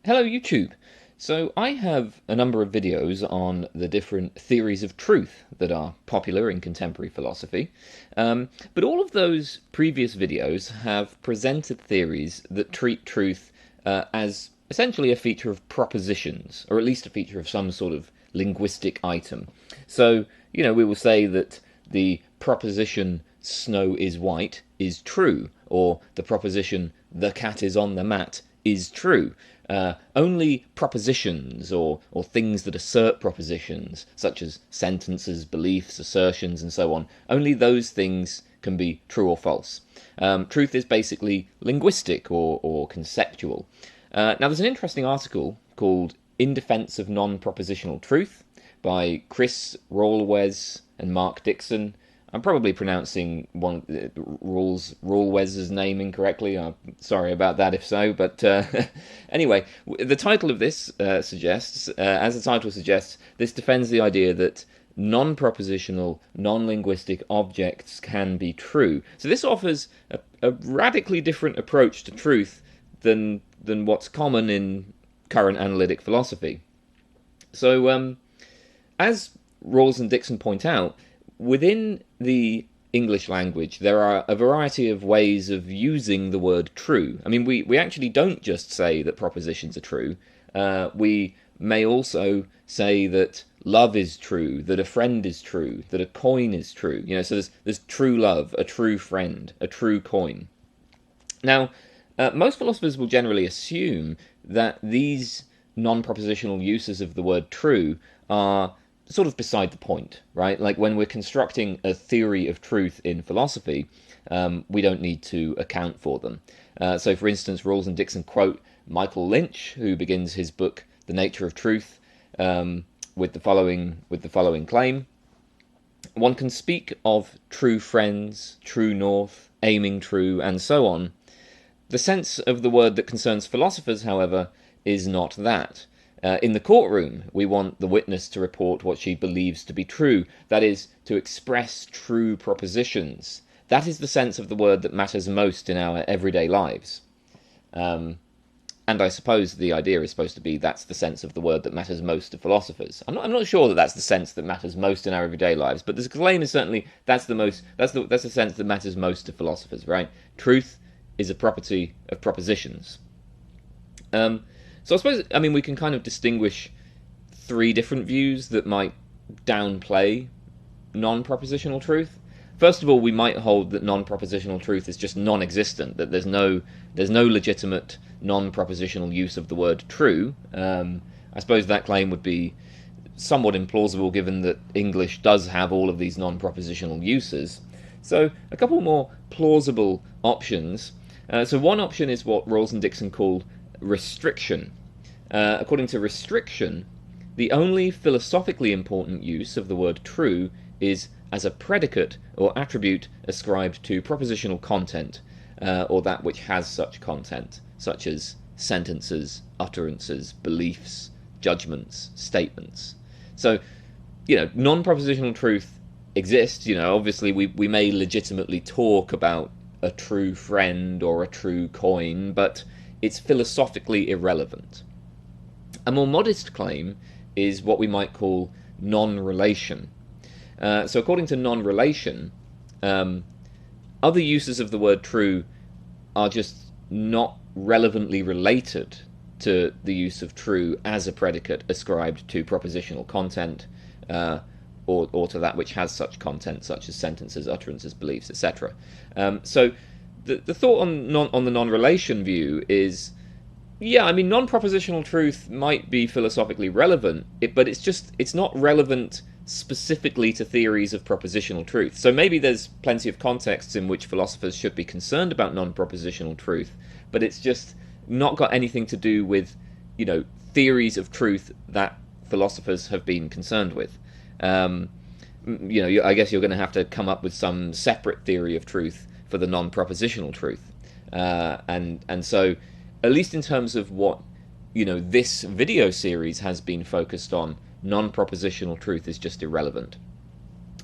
Hello YouTube! So I have a number of videos on the different theories of truth that are popular in contemporary philosophy, but all of those previous videos have presented theories that treat truth as essentially a feature of propositions, or at least a feature of some sort of linguistic item. So, we will say that the proposition snow is white is true, or the proposition the cat is on the mat is true. Only propositions or things that assert propositions, such as sentences, beliefs, assertions, and so on, only those things can be true or false. Truth is basically linguistic or conceptual. Now, there's an interesting article called In Defense of Nonpropositional Truth by Chris Rahlwes and Mark Dickson. I'm probably pronouncing Rahlwes' name incorrectly. I'm sorry about that if so, but anyway, the title of this suggests, as the title suggests, this defends the idea that non-propositional, non-linguistic objects can be true. So this offers a radically different approach to truth than what's common in current analytic philosophy. So, as Rawls and Dickson point out, within the English language, there are a variety of ways of using the word true. I mean, we actually don't just say that propositions are true. We may also say that love is true, that a friend is true, that a coin is true. So there's true love, a true friend, a true coin. Now, most philosophers will generally assume that these non-propositional uses of the word true are sort of beside the point, right? Like when we're constructing a theory of truth in philosophy, we don't need to account for them. So, for instance, Rawls and Dickson quote Michael Lynch, who begins his book *The Nature of Truth* with the following claim: "One can speak of true friends, true north, aiming true, and so on. The sense of the word that concerns philosophers, however, is not that. In the courtroom, we want the witness to report what she believes to be true, that is, to express true propositions. That is the sense of the word that matters most in our everyday lives." And I suppose the idea is supposed to be that's the sense of the word that matters most to philosophers. I'm not sure that that's the sense that matters most in our everyday lives, but this claim is certainly that's the sense that matters most to philosophers, right? Truth is a property of propositions. So I suppose, we can kind of distinguish three different views that might downplay non-propositional truth. First of all, we might hold that non-propositional truth is just non-existent, that there's no legitimate non-propositional use of the word true. I suppose that claim would be somewhat implausible given that English does have all of these non-propositional uses. So a couple more plausible options. So one option is what Rawls and Dickson called restriction. According to restriction, the only philosophically important use of the word true is as a predicate or attribute ascribed to propositional content, or that which has such content, such as sentences, utterances, beliefs, judgments, statements. So, non-propositional truth exists. Obviously we may legitimately talk about a true friend or a true coin, but it's philosophically irrelevant. A more modest claim is what we might call non-relation. So according to non-relation, other uses of the word true are just not relevantly related to the use of true as a predicate ascribed to propositional content, or to that which has such content, such as sentences, utterances, beliefs, etc. So the thought on the non-relation view is, non-propositional truth might be philosophically relevant, but it's not relevant specifically to theories of propositional truth. So maybe there's plenty of contexts in which philosophers should be concerned about non-propositional truth, but it's just not got anything to do with, theories of truth that philosophers have been concerned with. I guess you're going to have to come up with some separate theory of truth for the non-propositional truth. And so, at least in terms of what, this video series has been focused on, non-propositional truth is just irrelevant.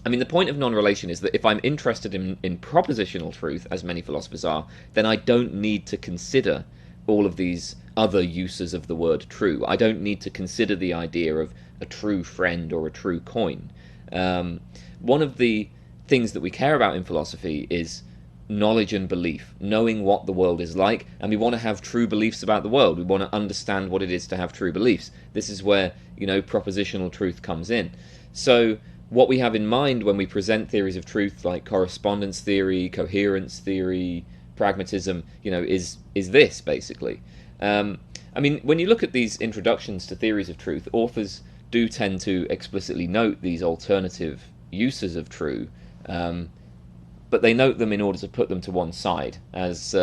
The point of non-relation is that if I'm interested in propositional truth, as many philosophers are, then I don't need to consider all of these other uses of the word true. I don't need to consider the idea of a true friend or a true coin. One of the things that we care about in philosophy is knowledge and belief, knowing what the world is like, and we want to have true beliefs about the world. We want to understand what it is to have true beliefs. This is where, propositional truth comes in. So what we have in mind when we present theories of truth like correspondence theory, coherence theory, pragmatism, is this, basically. When you look at these introductions to theories of truth, authors do tend to explicitly note these alternative uses of true, but they note them in order to put them to one side, as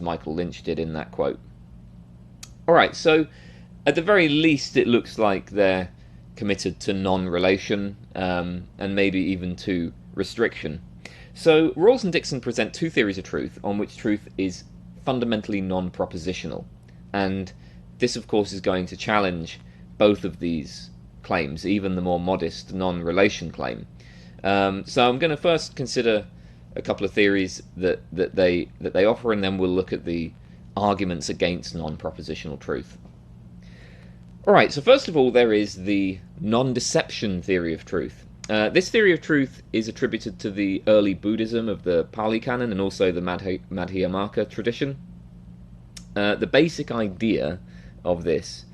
Michael Lynch did in that quote. Alright, so at the very least it looks like they're committed to non-relation, and maybe even to restriction. So Rahlwes and Dickson present two theories of truth on which truth is fundamentally non-propositional, and this of course is going to challenge both of these claims, even the more modest non-relation claim. So I'm going to first consider a couple of theories that they offer, and then we'll look at the arguments against non-propositional truth. Alright, so first of all there is the Nondeception theory of truth. This theory of truth is attributed to the early Buddhism of the Pali Canon and also the Madhyamaka tradition. The basic idea of this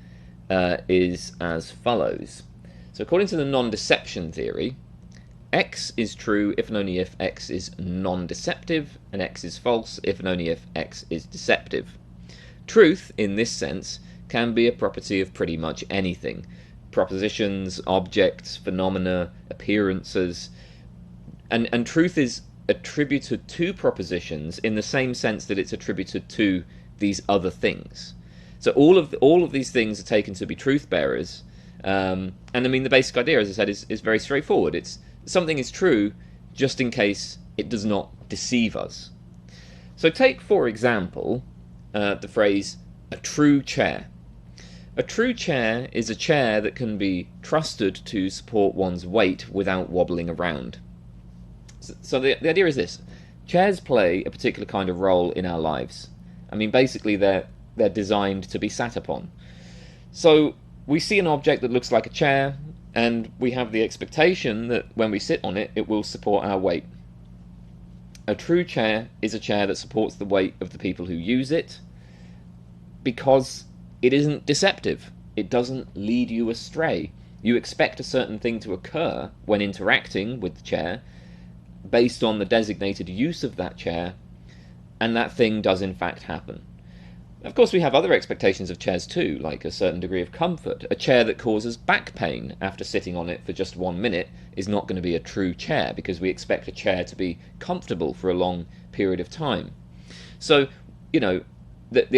is as follows. So according to the non-deception theory, X is true if and only if X is non-deceptive, and X is false if and only if X is deceptive. Truth, in this sense, can be a property of pretty much anything. Propositions, objects, phenomena, appearances, and truth is attributed to propositions in the same sense that it's attributed to these other things. So all of these things are taken to be truth bearers, and the basic idea, as I said, is very straightforward. It's something is true just in case it does not deceive us. So take, for example, the phrase a true chair. A true chair is a chair that can be trusted to support one's weight without wobbling around. So the idea is this. Chairs play a particular kind of role in our lives. Basically they're designed to be sat upon. So we see an object that looks like a chair, and we have the expectation that when we sit on it, it will support our weight. A true chair is a chair that supports the weight of the people who use it, because it isn't deceptive. It doesn't lead you astray. You expect a certain thing to occur when interacting with the chair based on the designated use of that chair, and that thing does in fact happen. Of course, we have other expectations of chairs too, like a certain degree of comfort. A chair that causes back pain after sitting on it for just 1 minute is not going to be a true chair, because we expect a chair to be comfortable for a long period of time. So, the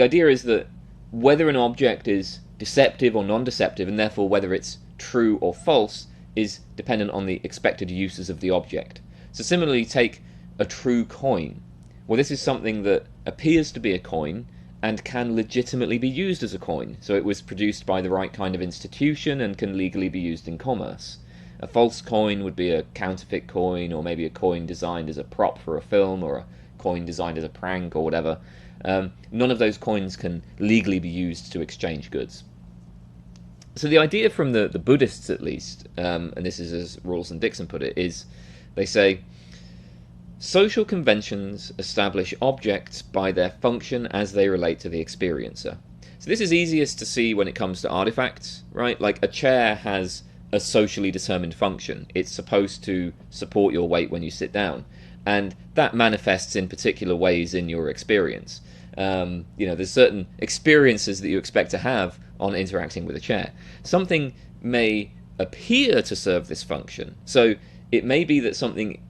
idea is that whether an object is deceptive or non-deceptive, and therefore whether it's true or false, is dependent on the expected uses of the object. So similarly, take a true coin. Well, this is something that appears to be a coin and can legitimately be used as a coin. So it was produced by the right kind of institution and can legally be used in commerce. A false coin would be a counterfeit coin, or maybe a coin designed as a prop for a film, or a coin designed as a prank, or whatever. None of those coins can legally be used to exchange goods. So the idea from the Buddhists, at least, and this is as Rahlwes and Dickson put it, is they say, social conventions establish objects by their function as they relate to the experiencer. So this is easiest to see when it comes to artifacts, right? Like a chair has a socially determined function. It's supposed to support your weight when you sit down, and that manifests in particular ways in your experience. There's certain experiences that you expect to have on interacting with a chair. Something may appear to serve this function. So it may be that something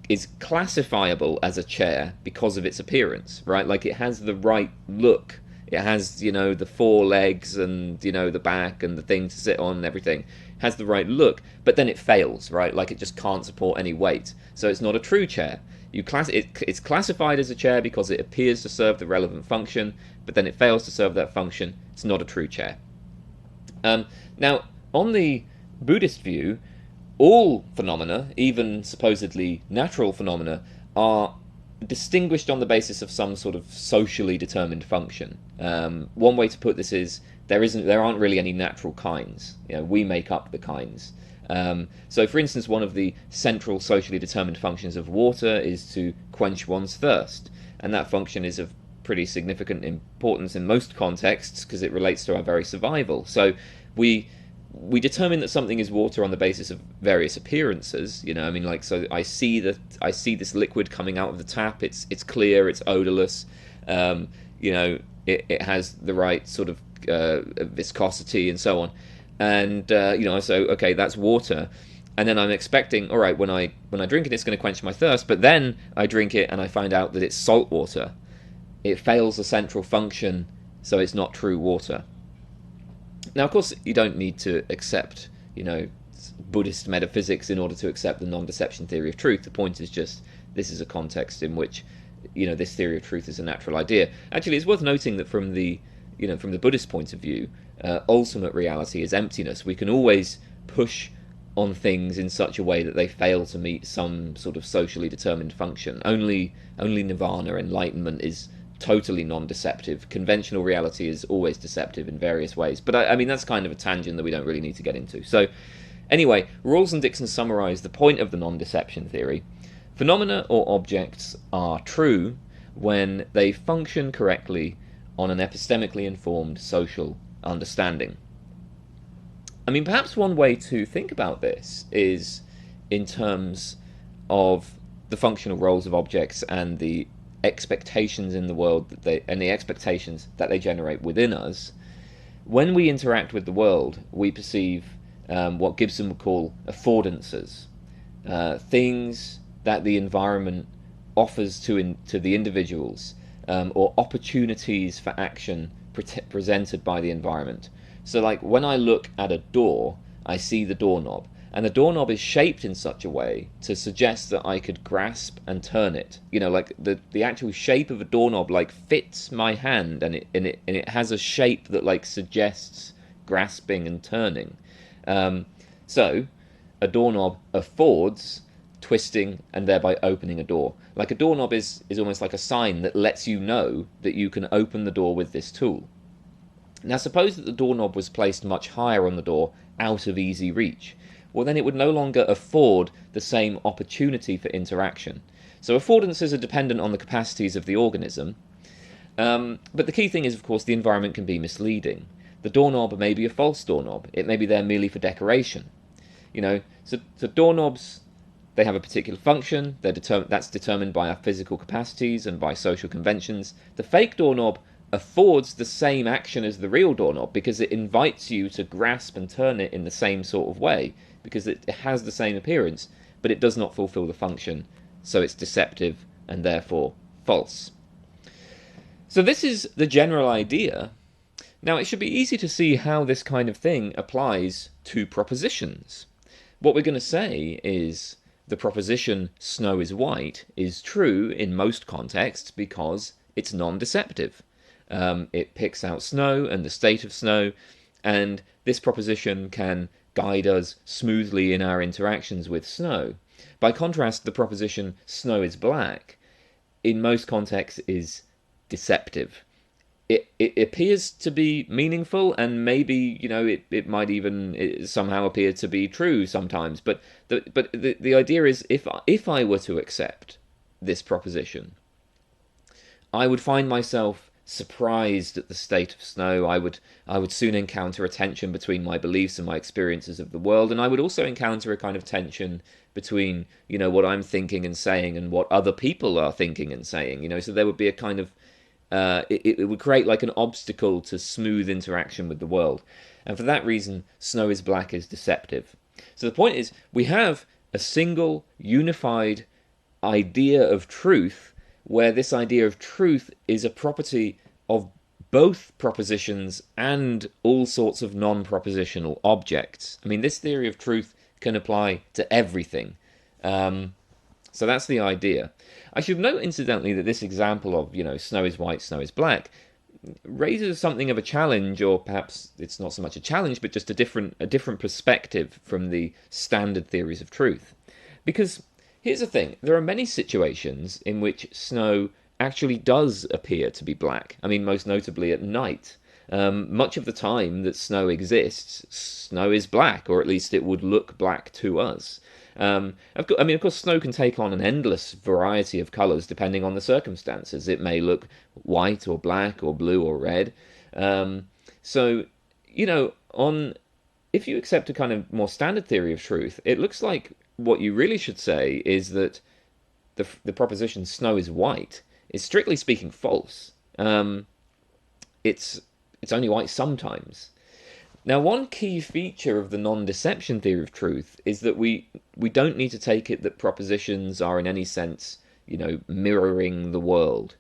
is classifiable as a chair because of its appearance, right? Like it has the right look. It has, the 4 legs and, the back and the thing to sit on and everything. It has the right look, but then it fails, right? Like it just can't support any weight. So it's not a true chair. It's classified as a chair because it appears to serve the relevant function, but then it fails to serve that function. It's not a true chair. Now, on the Buddhist view, all phenomena, even supposedly natural phenomena, are distinguished on the basis of some sort of socially determined function. One way to put this is there aren't really any natural kinds. We make up the kinds. So, for instance, one of the central socially determined functions of water is to quench one's thirst, and that function is of pretty significant importance in most contexts because it relates to our very survival. So, we determine that something is water on the basis of various appearances. So I see this liquid coming out of the tap. It's clear. It's odorless. It has the right sort of viscosity and so on. And so okay, that's water. And then I'm expecting, all right, when I drink it, it's going to quench my thirst. But then I drink it and I find out that it's salt water. It fails the central function, so it's not true water. Now, of course, you don't need to accept, Buddhist metaphysics in order to accept the non-deception theory of truth. The point is just this is a context in which, this theory of truth is a natural idea. Actually, it's worth noting that from the Buddhist point of view, ultimate reality is emptiness. We can always push on things in such a way that they fail to meet some sort of socially determined function. Only nirvana, enlightenment, is totally non-deceptive. Conventional reality is always deceptive in various ways. But I mean, that's kind of a tangent that we don't really need to get into. So anyway, Rahlwes and Dickson summarize the point of the non-deception theory. Phenomena or objects are true when they function correctly on an epistemically informed social understanding. I mean, perhaps one way to think about this is in terms of the functional roles of objects and the expectations in the world and the expectations that they generate within us. When we interact with the world, we perceive what Gibson would call affordances, things that the environment offers to the individuals, or opportunities for action presented by the environment. So, like when I look at a door, I see the doorknob. And the doorknob is shaped in such a way to suggest that I could grasp and turn it. Like the actual shape of a doorknob fits my hand, and it has a shape that suggests grasping and turning. So a doorknob affords twisting and thereby opening a door. Like a doorknob is almost like a sign that lets you know that you can open the door with this tool. Now suppose that the doorknob was placed much higher on the door, out of easy reach. Well, then it would no longer afford the same opportunity for interaction. So affordances are dependent on the capacities of the organism. But the key thing is, of course, the environment can be misleading. The doorknob may be a false doorknob. It may be there merely for decoration. So doorknobs, they have a particular function. That's determined by our physical capacities and by social conventions. The fake doorknob affords the same action as the real doorknob because it invites you to grasp and turn it in the same sort of way, because it has the same appearance, but it does not fulfill the function, so it's deceptive and therefore false. So this is the general idea. Now it should be easy to see how this kind of thing applies to propositions. What we're going to say is the proposition snow is white is true in most contexts because it's non-deceptive. It picks out snow and the state of snow, and this proposition can guide us smoothly in our interactions with snow. By contrast, the proposition snow is black in most contexts is deceptive. It appears to be meaningful, and maybe it might even somehow appear to be true sometimes. But the idea is, if I were to accept this proposition, I would find myself surprised at the state of snow. I would soon encounter a tension between my beliefs and my experiences of the world, and I would also encounter a kind of tension between what I'm thinking and saying and what other people are thinking and saying. So there would be a kind of it would create like an obstacle to smooth interaction with the world, and for that reason, snow is black is deceptive. So the point is, we have a single unified idea of truth, where this idea of truth is a property of both propositions and all sorts of non-propositional objects. I mean, this theory of truth can apply to everything. So that's the idea. I should note, incidentally, that this example of, snow is white, snow is black, raises something of a challenge, or perhaps it's not so much a challenge, but just a different perspective from the standard theories of truth. Because here's the thing. There are many situations in which snow actually does appear to be black. I mean, most notably at night. Much of the time that snow exists, snow is black, or at least it would look black to us. Of course, snow can take on an endless variety of colours depending on the circumstances. It may look white or black or blue or red. So, on if you accept a kind of more standard theory of truth, it looks like what you really should say is that the proposition "snow is white" is strictly speaking false. It's only white sometimes. Now, one key feature of the non-deception theory of truth is that we don't need to take it that propositions are in any sense, mirroring the world.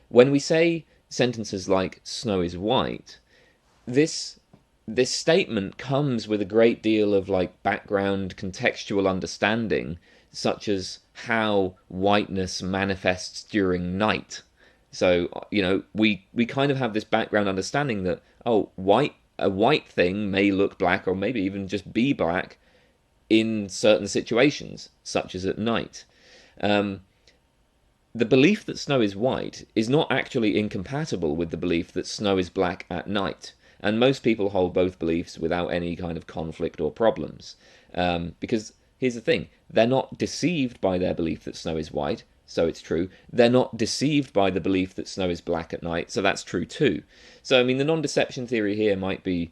When we say sentences like "snow is white," this statement comes with a great deal of background contextual understanding, such as how whiteness manifests during night. So, we kind of have this background understanding that, a white thing may look black or maybe even just be black in certain situations, such as at night. The belief that snow is white is not actually incompatible with the belief that snow is black at night. And most people hold both beliefs without any kind of conflict or problems. Because here's the thing, they're not deceived by their belief that snow is white, so it's true. They're not deceived by the belief that snow is black at night, so that's true too. So, I mean, the non-deception theory here might be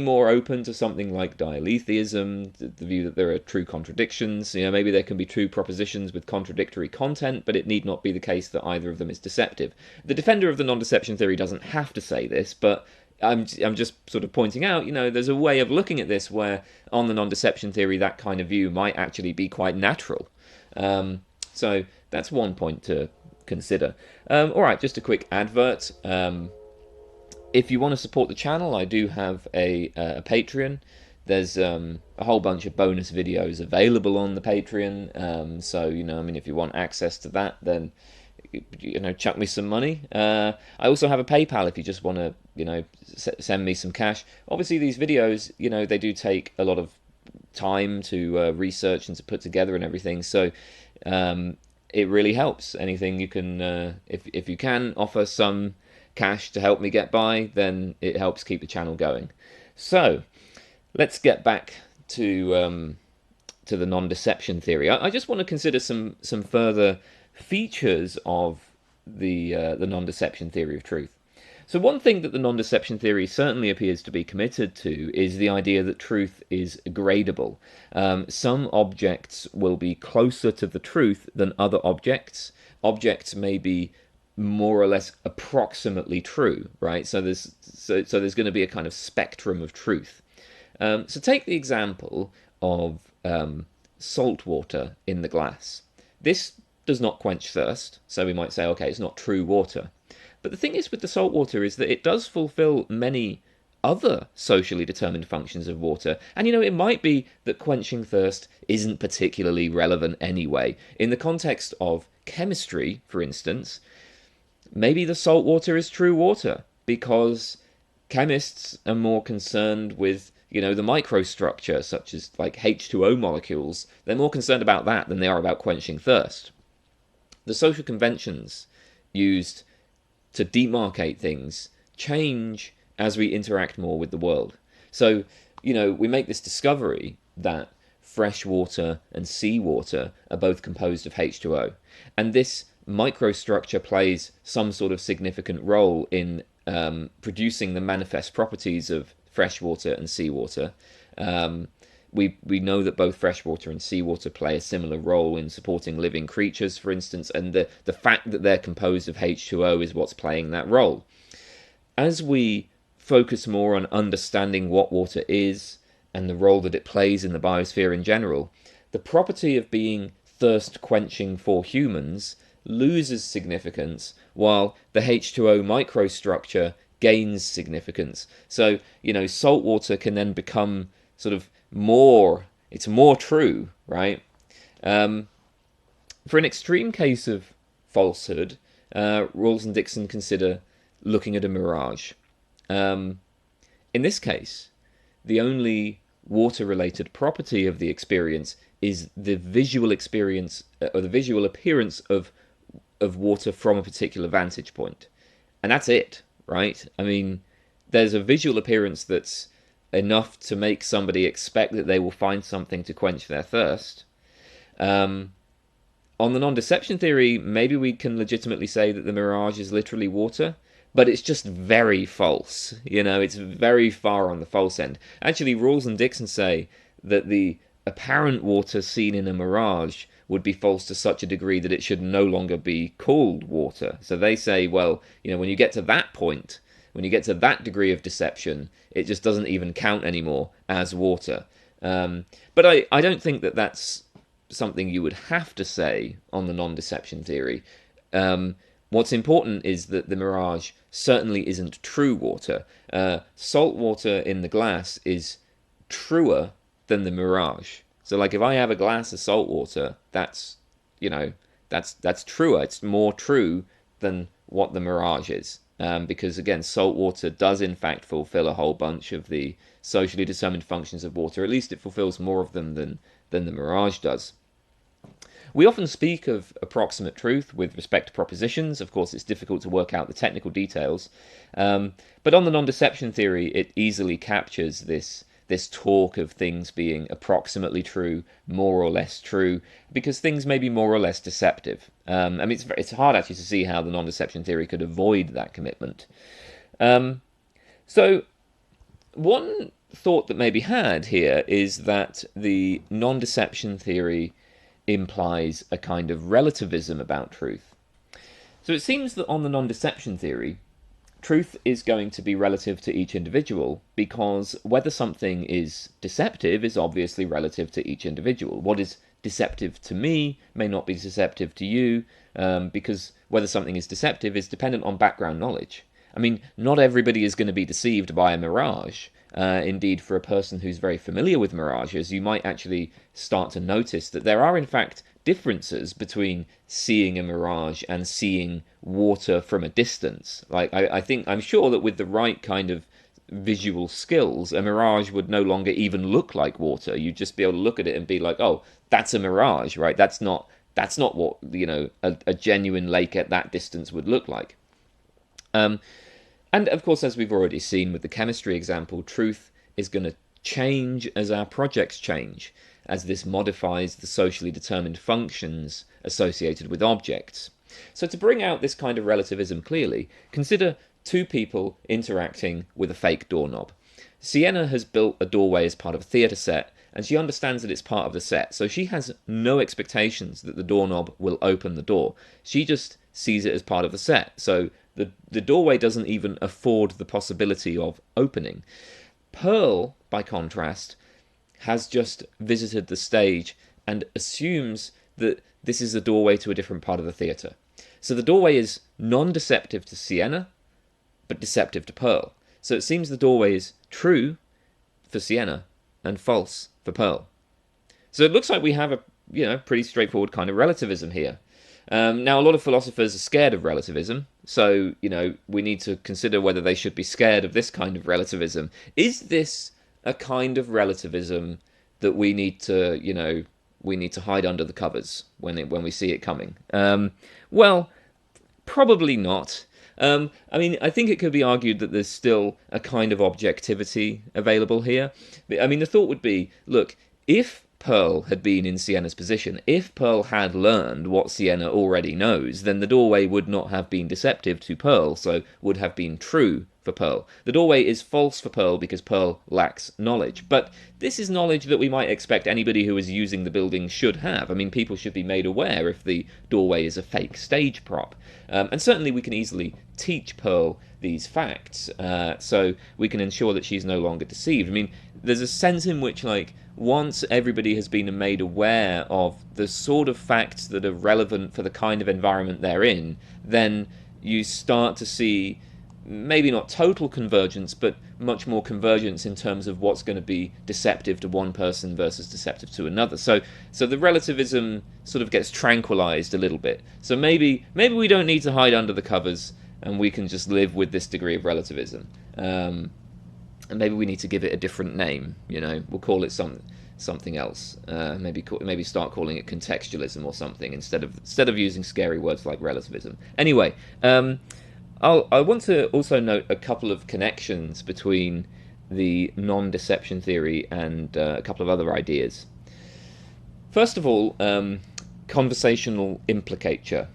more open to something like dialetheism, the view that there are true contradictions. Maybe there can be true propositions with contradictory content, but it need not be the case that either of them is deceptive. The defender of the non-deception theory doesn't have to say this, but I'm just sort of pointing out, there's a way of looking at this where, on the non-deception theory, that kind of view might actually be quite natural. So that's one point to consider. All right, just a quick advert. If you want to support the channel, I do have a Patreon. There's a whole bunch of bonus videos available on the Patreon. So, if you want access to that, then, chuck me some money. I also have a PayPal if you just want to, send me some cash. Obviously, these videos, they do take a lot of time to research and to put together and everything. So, it really helps. Anything you can, if you can offer some cash to help me get by, then it helps keep the channel going. So let's get back to the non-deception theory. I just want to consider some further features of the non-deception theory of truth. So one thing that the non-deception theory certainly appears to be committed to is the idea that truth is gradable. Some objects will be closer to the truth than other objects. Objects may be more or less approximately true, right? So there's going to be a kind of spectrum of truth. So take the example of salt water in the glass. This does not quench thirst, so we might say, okay, it's not true water. But the thing is with the salt water is that it does fulfill many other socially determined functions of water. And it might be that quenching thirst isn't particularly relevant anyway. In the context of chemistry, for instance, maybe the salt water is true water because chemists are more concerned with, the microstructure, such as like H2O molecules. They're more concerned about that than they are about quenching thirst. The social conventions used to demarcate things change as we interact more with the world. So, we make this discovery that fresh water and seawater are both composed of H2O. And this microstructure plays some sort of significant role in producing the manifest properties of freshwater and seawater. We know that both freshwater and seawater play a similar role in supporting living creatures, for instance, and the fact that they're composed of H2O is what's playing that role. As we focus more on understanding what water is and the role that it plays in the biosphere in general, the property of being thirst-quenching for humans loses significance, while the H2O microstructure gains significance. So, salt water can then become sort of it's more true, right? For an extreme case of falsehood, Rahlwes and Dickson consider looking at a mirage. In this case, the only water-related property of the experience is the visual experience or the visual appearance of water from a particular vantage point. And that's it, right? I mean, there's a visual appearance that's enough to make somebody expect that they will find something to quench their thirst. On the non-deception theory, maybe we can legitimately say that the mirage is literally water, but it's just very false. It's very far on the false end. Actually, Rahlwes and Dickson say that the apparent water seen in a mirage would be false to such a degree that it should no longer be called water. So they say, well, when you get to that point, when you get to that degree of deception, it just doesn't even count anymore as water. But I don't think that that's something you would have to say on the non-deception theory. What's important is that the mirage certainly isn't true water. Salt water in the glass is truer than the mirage. So, like, if I have a glass of salt water, that's truer. It's more true than what the mirage is. Because, again, salt water does, in fact, fulfill a whole bunch of the socially determined functions of water. At least it fulfills more of them than the mirage does. We often speak of approximate truth with respect to propositions. Of course, it's difficult to work out the technical details. But on the non-deception theory, it easily captures this talk of things being approximately true, more or less true, because things may be more or less deceptive. I mean, it's hard actually to see how the non-deception theory could avoid that commitment. So one thought that may be had here is that the non-deception theory implies a kind of relativism about truth. So it seems that on the non-deception theory, truth is going to be relative to each individual, because whether something is deceptive is obviously relative to each individual. What is deceptive to me may not be deceptive to you, because whether something is deceptive is dependent on background knowledge. I mean, not everybody is going to be deceived by a mirage. Indeed, for a person who's very familiar with mirages, you might actually start to notice that there are, in fact, differences between seeing a mirage and seeing water from a distance. Like, I'm sure that with the right kind of visual skills, a mirage would no longer even look like water. You'd just be able to look at it and be like, oh, that's a mirage, right? That's not what, a genuine lake at that distance would look like. And of course, as we've already seen with the chemistry example, truth is going to change as our projects change, as this modifies the socially determined functions associated with objects. So to bring out this kind of relativism clearly, consider two people interacting with a fake doorknob. Sienna has built a doorway as part of a theatre set, and she understands that it's part of the set, so she has no expectations that the doorknob will open the door. She just sees it as part of the set, so the doorway doesn't even afford the possibility of opening. Pearl, by contrast, has just visited the stage and assumes that this is a doorway to a different part of the theatre. So the doorway is non-deceptive to Sienna, but deceptive to Pearl. So it seems the doorway is true for Sienna and false for Pearl. So it looks like we have a pretty straightforward kind of relativism here. Now, a lot of philosophers are scared of relativism, so, we need to consider whether they should be scared of this kind of relativism. Is this a kind of relativism that we need to hide under the covers when we see it coming? Well, probably not. I mean, I think it could be argued that there's still a kind of objectivity available here. I mean, the thought would be, look, if Pearl had been in Sienna's position, if Pearl had learned what Sienna already knows, then the doorway would not have been deceptive to Pearl, so would have been true for Pearl. The doorway is false for Pearl because Pearl lacks knowledge. But this is knowledge that we might expect anybody who is using the building should have. I mean, people should be made aware if the doorway is a fake stage prop. And certainly we can easily teach Pearl these facts, so we can ensure that she's no longer deceived. I mean, there's a sense in which, once everybody has been made aware of the sort of facts that are relevant for the kind of environment they're in, then you start to see maybe not total convergence, but much more convergence in terms of what's going to be deceptive to one person versus deceptive to another. So the relativism sort of gets tranquilized a little bit. So maybe we don't need to hide under the covers, and we can just live with this degree of relativism. and maybe we need to give it a different name. We'll call it something else. Maybe start calling it contextualism or something instead of using scary words like relativism. Anyway, I want to also note a couple of connections between the non-deception theory and a couple of other ideas. First of all, conversational implicature.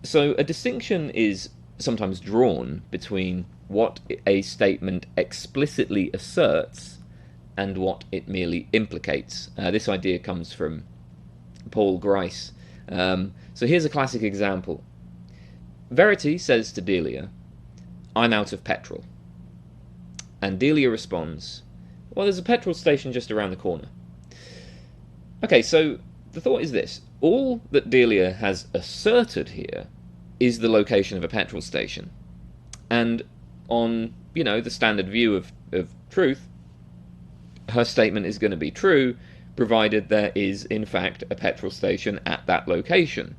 So a distinction is sometimes drawn between what a statement explicitly asserts and what it merely implicates. This idea comes from Paul Grice. So here's a classic example. Verity says to Delia, "I'm out of petrol." And Delia responds, "Well, there's a petrol station just around the corner." Okay, so the thought is this. All that Delia has asserted here is the location of a petrol station. And on, the standard view of truth, her statement is going to be true, provided there is, in fact, a petrol station at that location.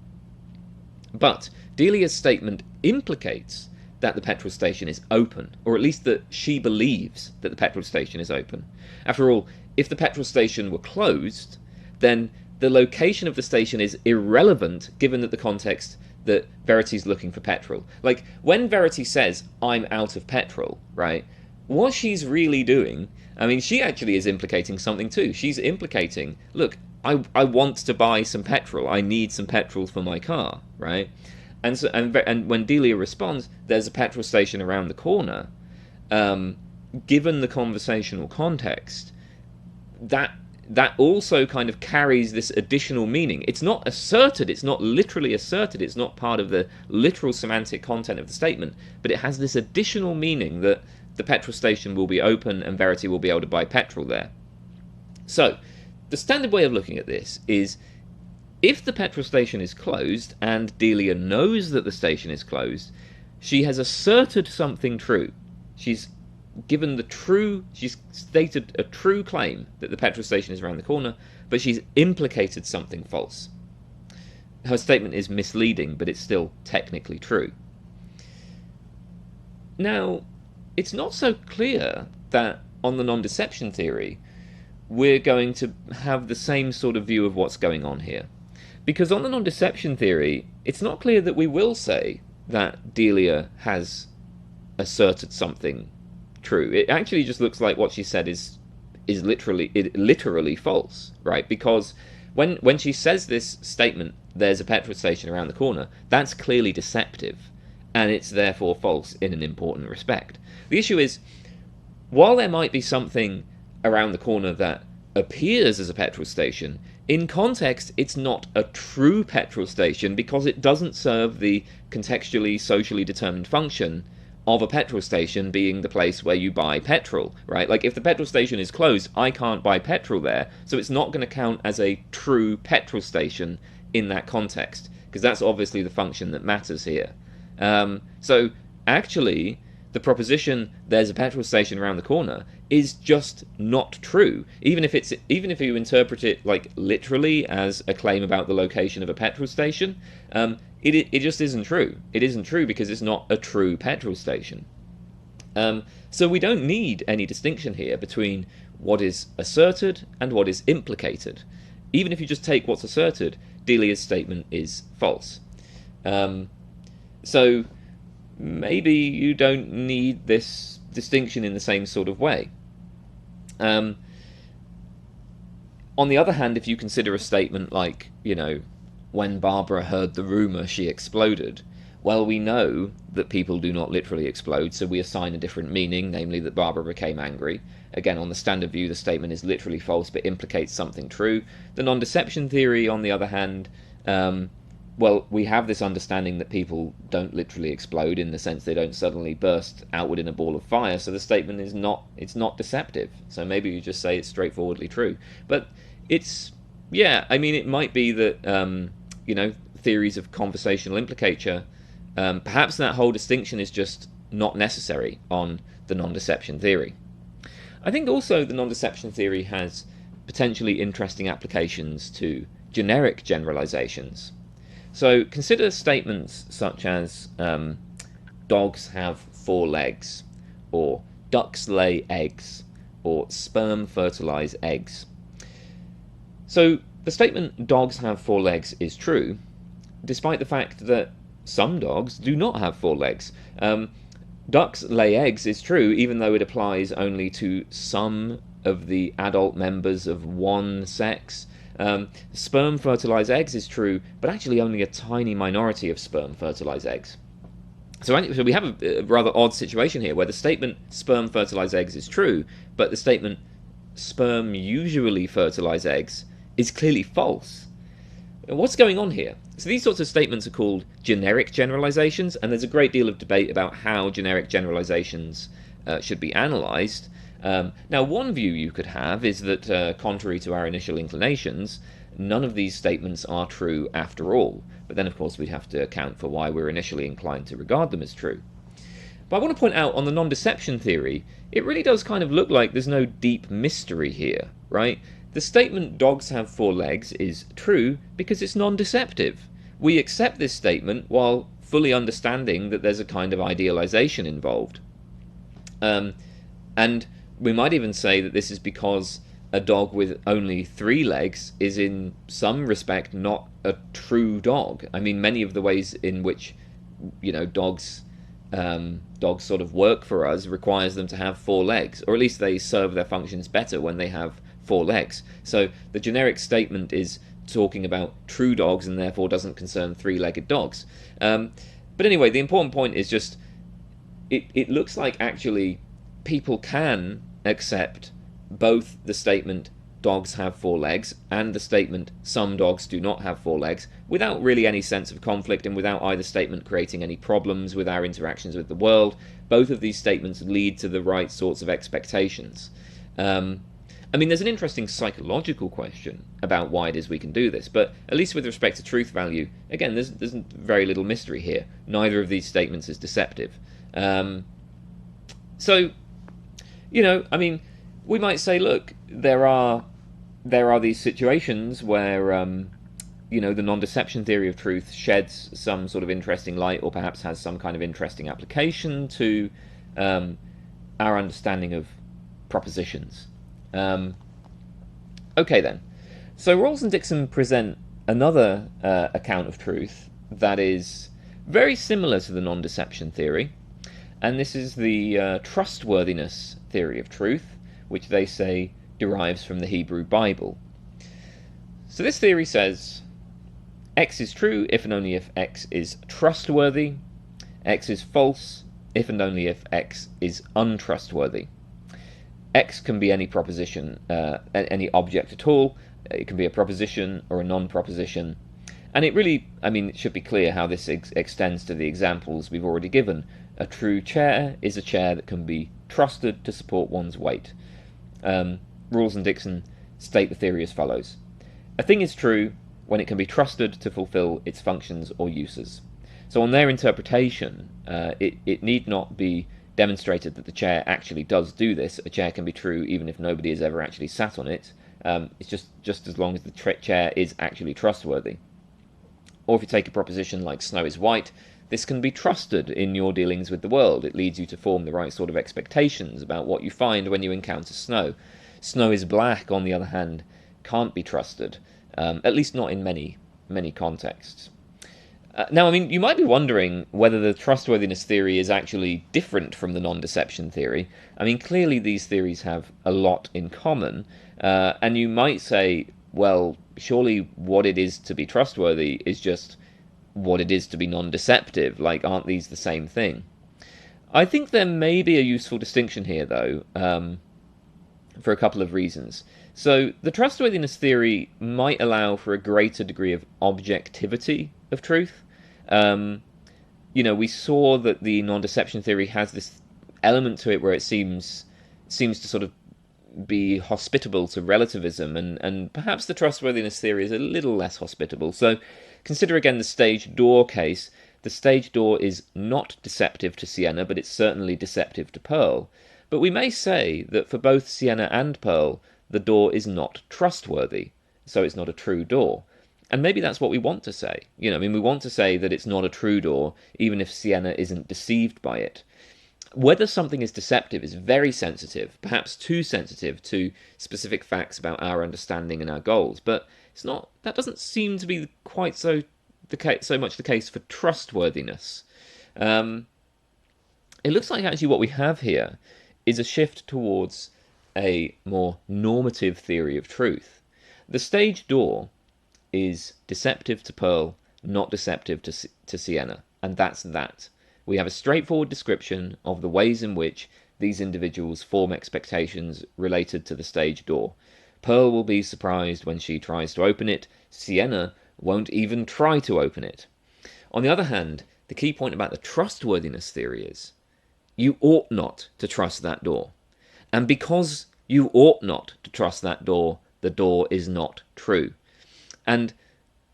But Delia's statement implicates that the petrol station is open, or at least that she believes that the petrol station is open. After all, if the petrol station were closed, then the location of the station is irrelevant given that the context that Verity's looking for petrol. Like, when Verity says, "I'm out of petrol," right, what she's really doing, she actually is implicating something too. She's implicating, look, I want to buy some petrol. I need some petrol for my car, right? And when Delia responds, "There's a petrol station around the corner," given the conversational context, that also kind of carries this additional meaning. It's not asserted, it's not literally asserted, it's not part of the literal semantic content of the statement, but it has this additional meaning that the petrol station will be open and Verity will be able to buy petrol there. So, the standard way of looking at this is, if the petrol station is closed, and Delia knows that the station is closed, she has asserted something true. She's stated a true claim that the petrol station is around the corner, but she's implicated something false. Her statement is misleading, but it's still technically true. Now, it's not so clear that on the non-deception theory, we're going to have the same sort of view of what's going on here. Because on the non-deception theory, it's not clear that we will say that Delia has asserted something true. It actually just looks like what she said is literally false, right? Because when she says this statement, "There's a petrol station around the corner," that's clearly deceptive, and it's therefore false in an important respect. The issue is, while there might be something around the corner that appears as a petrol station, in context it's not a true petrol station because it doesn't serve the contextually, socially determined function of a petrol station being the place where you buy petrol, right? Like, if the petrol station is closed, I can't buy petrol there, so it's not going to count as a true petrol station in that context, because that's obviously the function that matters here. So actually, the proposition "there's a petrol station around the corner" is just not true. Even if you interpret it like literally as a claim about the location of a petrol station, it just isn't true. It isn't true because it's not a true petrol station. So we don't need any distinction here between what is asserted and what is implicated. Even if you just take what's asserted, Delia's statement is false. So maybe you don't need this distinction in the same sort of way. On the other hand, if you consider a statement like, "When Barbara heard the rumour, she exploded," well, we know that people do not literally explode, so we assign a different meaning, namely that Barbara became angry. Again, on the standard view, the statement is literally false but implicates something true. The non-deception theory, on the other hand, well, we have this understanding that people don't literally explode, in the sense they don't suddenly burst outward in a ball of fire, so the statement is not deceptive. So maybe you just say it's straightforwardly true. But it might be that, theories of conversational implicature, perhaps that whole distinction is just not necessary on the non-deception theory. I think also the non-deception theory has potentially interesting applications to generic generalizations. So consider statements such as dogs have 4 legs, or ducks lay eggs, or sperm fertilize eggs. So the statement dogs have 4 legs is true, despite the fact that some dogs do not have 4 legs. Ducks lay eggs is true, even though it applies only to some of the adult members of one sex. Sperm fertilize eggs is true, but actually only a tiny minority of sperm fertilize eggs. So we have a rather odd situation here, where the statement sperm fertilize eggs is true, but the statement sperm usually fertilize eggs is clearly false. What's going on here? So these sorts of statements are called generic generalizations, and there's a great deal of debate about how generic generalizations should be analysed. Now, one view you could have is that, contrary to our initial inclinations, none of these statements are true after all. But then, of course, we'd have to account for why we're initially inclined to regard them as true. But I want to point out, on the non-deception theory, it really does kind of look like there's no deep mystery here, right? The statement dogs have 4 legs is true because it's non-deceptive. We accept this statement while fully understanding that there's a kind of idealization involved. And we might even say that this is because a dog with only 3 legs is in some respect not a true dog. I mean, many of the ways in which, dogs sort of work for us requires them to have 4 legs, or at least they serve their functions better when they have 4 legs. So the generic statement is talking about true dogs and therefore doesn't concern 3-legged dogs. But anyway, the important point is just it looks like actually people can accept both the statement dogs have 4 legs and the statement some dogs do not have 4 legs without really any sense of conflict, and without either statement creating any problems with our interactions with the world. Both of these statements lead to the right sorts of expectations. I mean, there's an interesting psychological question about why it is we can do this, but at least with respect to truth value, again, there's very little mystery here. Neither of these statements is deceptive. So, I mean, we might say, look, there are these situations where, the non-deception theory of truth sheds some sort of interesting light, or perhaps has some kind of interesting application to our understanding of propositions. Okay then, so Rahlwes and Dickson present another account of truth that is very similar to the non-deception theory, and this is the trustworthiness theory of truth, which they say derives from the Hebrew Bible. So this theory says X is true if and only if X is trustworthy, X is false if and only if X is untrustworthy. X can be any proposition, any object at all. It can be a proposition or a non-proposition. And it really, it should be clear how this extends to the examples we've already given. A true chair is a chair that can be trusted to support one's weight. Rahlwes and Dickson state the theory as follows. A thing is true when it can be trusted to fulfill its functions or uses. So on their interpretation, it need not be demonstrated that the chair actually does do this. A chair can be true even if nobody has ever actually sat on it. It's just as long as the chair is actually trustworthy. Or if you take a proposition like snow is white, this can be trusted in your dealings with the world. It leads you to form the right sort of expectations about what you find when you encounter snow. Snow is black, on the other hand, can't be trusted, at least not in many contexts. Now, you might be wondering whether the trustworthiness theory is actually different from the non-deception theory. Clearly these theories have a lot in common, and you might say, well, surely what it is to be trustworthy is just what it is to be non-deceptive. Aren't these the same thing? I think there may be a useful distinction here, though, for a couple of reasons. So, the trustworthiness theory might allow for a greater degree of objectivity of truth. We saw that the non-deception theory has this element to it where it seems to sort of be hospitable to relativism, and perhaps the trustworthiness theory is a little less hospitable. So consider again the stage door case. The stage door is not deceptive to Sienna, but it's certainly deceptive to Pearl. But we may say that for both Sienna and Pearl, the door is not trustworthy, so it's not a true door. And maybe that's what we want to say. We want to say that it's not a true door, even if Sienna isn't deceived by it. Whether something is deceptive is very sensitive, perhaps too sensitive to specific facts about our understanding and our goals. But it's not. That doesn't seem to be quite so much the case for trustworthiness. It looks like actually what we have here is a shift towards a more normative theory of truth. The stage door is deceptive to Pearl, not deceptive to Sienna, and that's that. We have a straightforward description of the ways in which these individuals form expectations related to the stage door. Pearl will be surprised when she tries to open it. Sienna won't even try to open it. On the other hand, the key point about the trustworthiness theory is you ought not to trust that door. And because you ought not to trust that door, the door is not true. And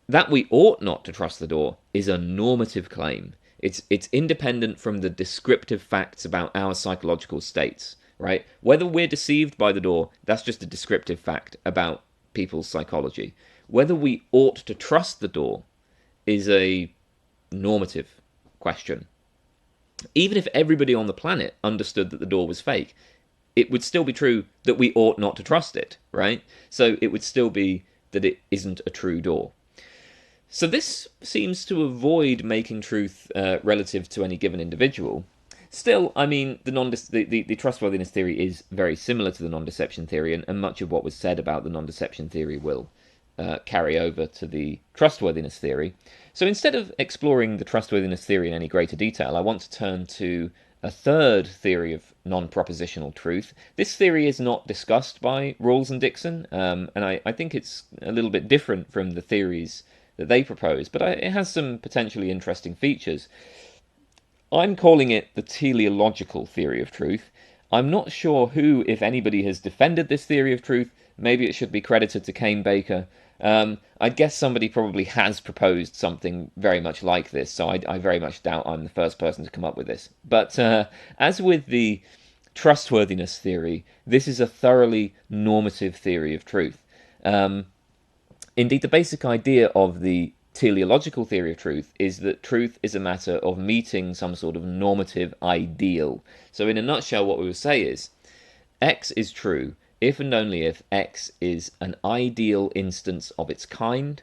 that we ought not to trust the door is a normative claim. It's independent from the descriptive facts about our psychological states, right? Whether we're deceived by the door, that's just a descriptive fact about people's psychology. Whether we ought to trust the door is a normative question. Even if everybody on the planet understood that the door was fake, it would still be true that we ought not to trust it, right? So it would still be that it isn't a true door. So this seems to avoid making truth relative to any given individual. Still, I mean, the trustworthiness theory is very similar to the non-deception theory, and much of what was said about the non-deception theory will carry over to the trustworthiness theory. So instead of exploring the trustworthiness theory in any greater detail, I want to turn to a third theory of non-propositional truth. This theory is not discussed by Rahlwes and Dickson, and I think it's a little bit different from the theories that they propose, but it has some potentially interesting features. I'm calling it the teleological theory of truth. I'm not sure who, if anybody, has defended this theory of truth. Maybe it should be credited to Kane Baker. I'd guess somebody probably has proposed something very much like this, so I very much doubt I'm the first person to come up with this. But as with the trustworthiness theory, this is a thoroughly normative theory of truth. Indeed, the basic idea of the teleological theory of truth is that truth is a matter of meeting some sort of normative ideal. So in a nutshell, what we would say is X is true if and only if X is an ideal instance of its kind,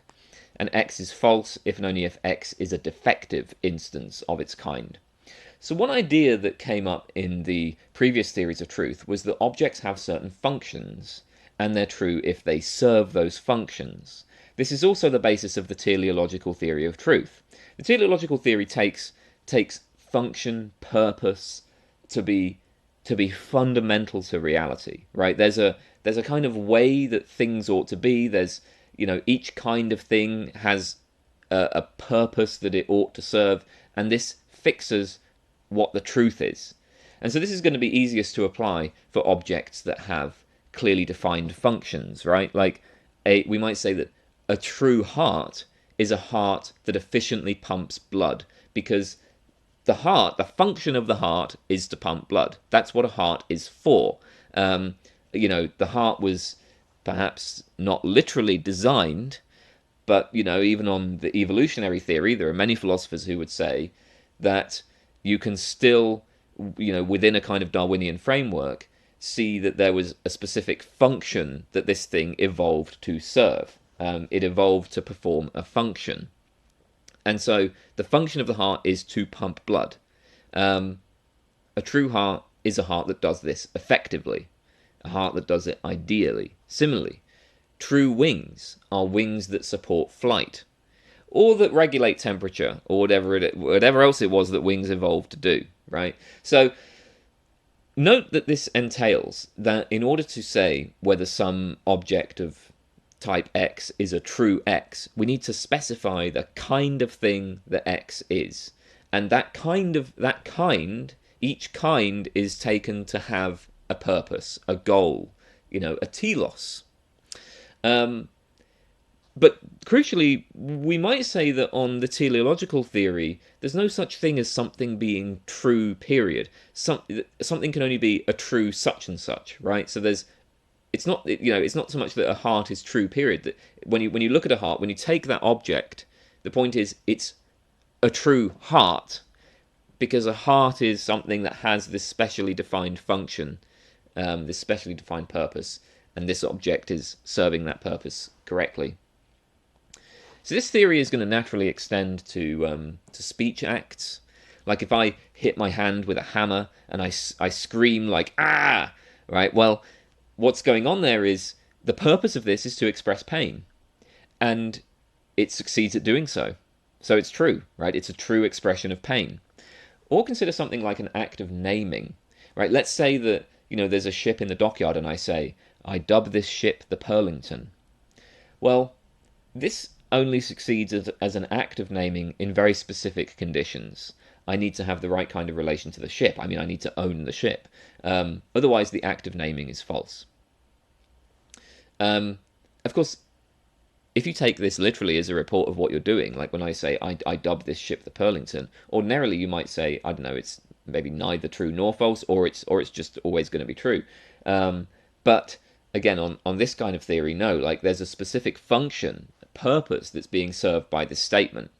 and X is false if and only if X is a defective instance of its kind. So one idea that came up in the previous theories of truth was that objects have certain functions, and they're true if they serve those functions. This is also the basis of the teleological theory of truth. The teleological theory takes function, purpose to be fundamental to reality, right? There's a kind of way that things ought to be. There's, each kind of thing has a purpose that it ought to serve, and this fixes what the truth is. And so this is going to be easiest to apply for objects that have clearly defined functions, right? Like we might say that a true heart is a heart that efficiently pumps blood, because the function of the heart is to pump blood. That's what a heart is for. The heart was perhaps not literally designed, but, even on the evolutionary theory, there are many philosophers who would say that you can still, within a kind of Darwinian framework, see that there was a specific function that this thing evolved to serve. It evolved to perform a function. And so the function of the heart is to pump blood. A true heart is a heart that does this effectively, a heart that does it ideally. Similarly, true wings are wings that support flight, or that regulate temperature, or whatever else it was that wings evolved to do, right? So note that this entails that in order to say whether some object of type X is a true X, we need to specify the kind of thing that X is. And each kind is taken to have a purpose, a goal, a telos. But crucially, we might say that on the teleological theory, there's no such thing as something being true, period. Something can only be a true such and such, right? So it's not so much that a heart is true, period. That when you look at a heart, when you take that object, the point is it's a true heart, because a heart is something that has this specially defined function, this specially defined purpose, and this object is serving that purpose correctly. So this theory is going to naturally extend to speech acts. Like if I hit my hand with a hammer and I scream like, ah, right? Well, what's going on there is the purpose of this is to express pain. And it succeeds at doing so. So it's true, right? It's a true expression of pain. Or consider something like an act of naming, right? Let's say that, there's a ship in the dockyard and I say, I dub this ship the Purlington. Well, this only succeeds as an act of naming in very specific conditions. I need to have the right kind of relation to the ship. I need to own the ship. Otherwise, the act of naming is false. Of course, if you take this literally as a report of what you're doing, like when I say, I dub this ship the Purlington, ordinarily you might say, I don't know, it's maybe neither true nor false, or it's just always going to be true. But again, on this kind of theory, no, like there's a specific function, purpose that's being served by this statement.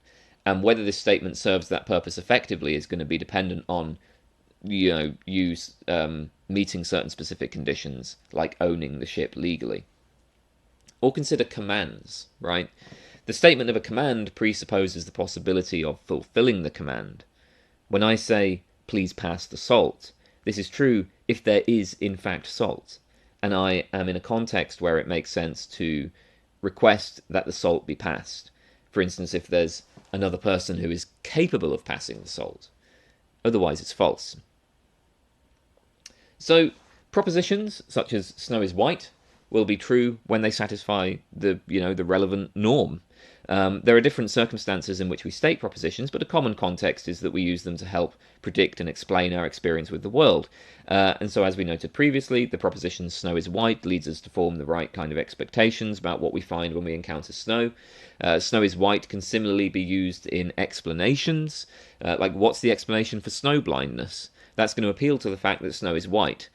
And whether this statement serves that purpose effectively is going to be dependent on, you meeting certain specific conditions, like owning the ship legally. Or consider commands, right? The statement of a command presupposes the possibility of fulfilling the command. When I say, please pass the salt, this is true if there is, in fact, salt. And I am in a context where it makes sense to request that the salt be passed. For instance, if there's another person who is capable of passing the salt. Otherwise, it's false. So, propositions such as snow is white will be true when they satisfy the relevant norm. There are different circumstances in which we state propositions, but a common context is that we use them to help predict and explain our experience with the world. And so, as we noted previously, the proposition snow is white leads us to form the right kind of expectations about what we find when we encounter snow. Snow is white can similarly be used in explanations, like what's the explanation for snow blindness? That's going to appeal to the fact that snow is white.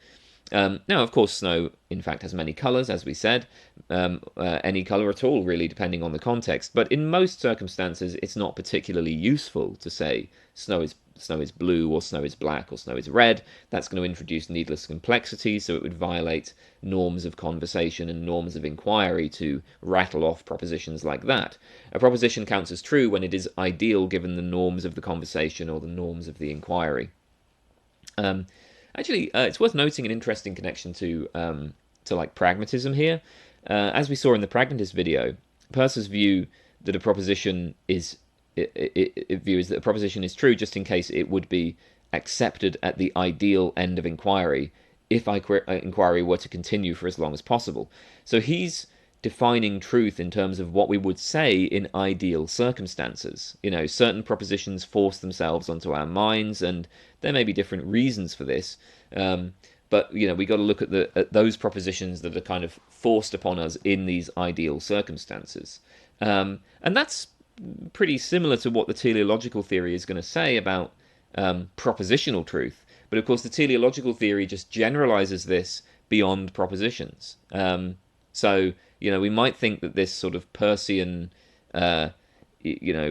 Now, of course, snow, in fact, has many colours, as we said, any colour at all, really, depending on the context. But in most circumstances, it's not particularly useful to say snow is blue, or snow is black, or snow is red. That's going to introduce needless complexity, so it would violate norms of conversation and norms of inquiry to rattle off propositions like that. A proposition counts as true when it is ideal given the norms of the conversation or the norms of the inquiry. Actually, it's worth noting an interesting connection to like pragmatism here. As we saw in the pragmatist video, Peirce's view that a proposition is that a proposition is true just in case it would be accepted at the ideal end of inquiry if inquiry were to continue for as long as possible. So he's defining truth in terms of what we would say in ideal circumstances. Certain propositions force themselves onto our minds, and there may be different reasons for this. But we got to look at those propositions that are kind of forced upon us in these ideal circumstances, and that's pretty similar to what the teleological theory is going to say about propositional truth. But of course, the teleological theory just generalizes this beyond propositions. So we might think that this sort of Peircean,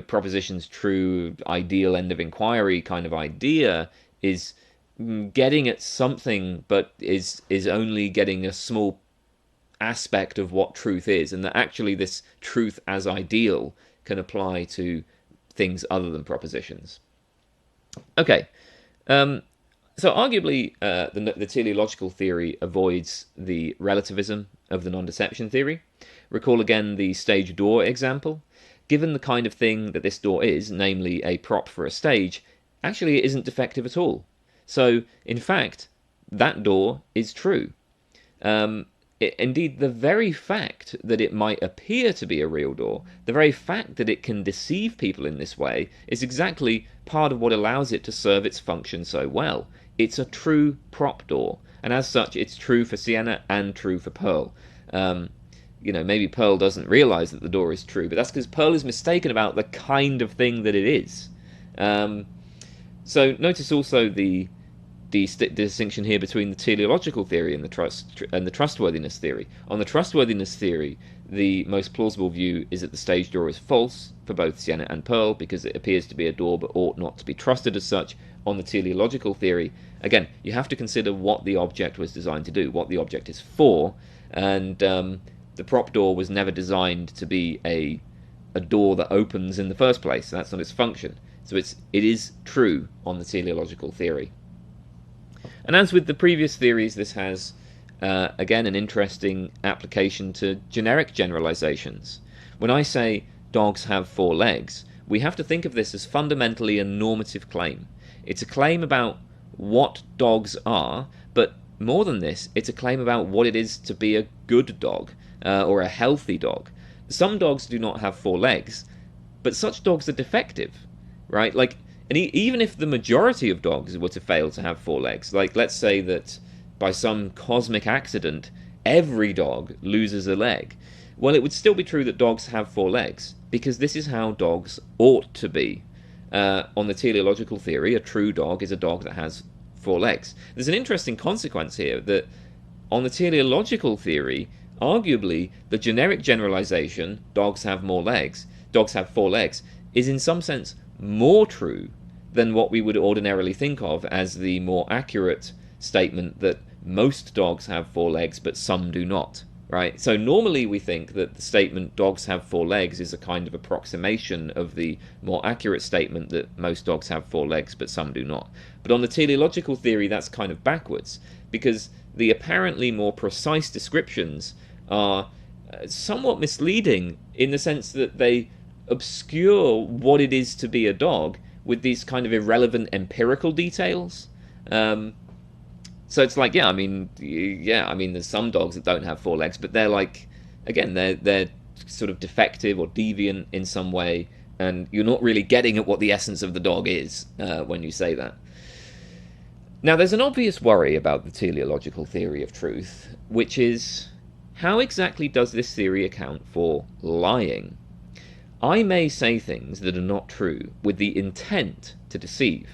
propositions true, ideal end of inquiry kind of idea is getting at something, but is only getting a small aspect of what truth is, and that actually this truth as ideal can apply to things other than propositions. Okay, so arguably the teleological theory avoids the relativism of the nondeception theory. Recall again the stage door example. Given the kind of thing that this door is, namely a prop for a stage, actually it isn't defective at all. So, in fact, that door is true. Indeed, the very fact that it might appear to be a real door, the very fact that it can deceive people in this way, is exactly part of what allows it to serve its function so well. It's a true prop door, and as such, it's true for Sienna and true for Pearl. Maybe Pearl doesn't realize that the door is true, but that's because Pearl is mistaken about the kind of thing that it is. So notice also the distinction here between the teleological theory and the trustworthiness theory. On the trustworthiness theory, the most plausible view is that the stage door is false for both Sienna and Pearl because it appears to be a door but ought not to be trusted as such. On the teleological theory, again, you have to consider what the object was designed to do, what the object is for, and the prop door was never designed to be a door that opens in the first place. That's not its function. So it is true on the teleological theory. And as with the previous theories, this has, again, an interesting application to generic generalizations. When I say dogs have 4 legs, we have to think of this as fundamentally a normative claim. It's a claim about what dogs are, but more than this, it's a claim about what it is to be a good dog, or a healthy dog. Some dogs do not have 4 legs, but such dogs are defective, right? Like, and even if the majority of dogs were to fail to have 4 legs, like let's say that by some cosmic accident every dog loses a leg, well, it would still be true that dogs have 4 legs, because this is how dogs ought to be. On the teleological theory, a true dog is a dog that has 4 legs. There's an interesting consequence here that on the teleological theory, arguably the generic generalization, dogs have 4 legs, is in some sense more true than what we would ordinarily think of as the more accurate statement that most dogs have 4 legs but some do not, right? So normally we think that the statement dogs have 4 legs is a kind of approximation of the more accurate statement that most dogs have 4 legs but some do not. But on the teleological theory, that's kind of backwards, because the apparently more precise descriptions are somewhat misleading in the sense that they obscure what it is to be a dog with these kind of irrelevant empirical details. So it's like, I mean, there's some dogs that don't have 4 legs, but they're like, again, they're sort of defective or deviant in some way, and you're not really getting at what the essence of the dog is when you say that. Now, there's an obvious worry about the teleological theory of truth, which is, how exactly does this theory account for lying? I may say things that are not true with the intent to deceive,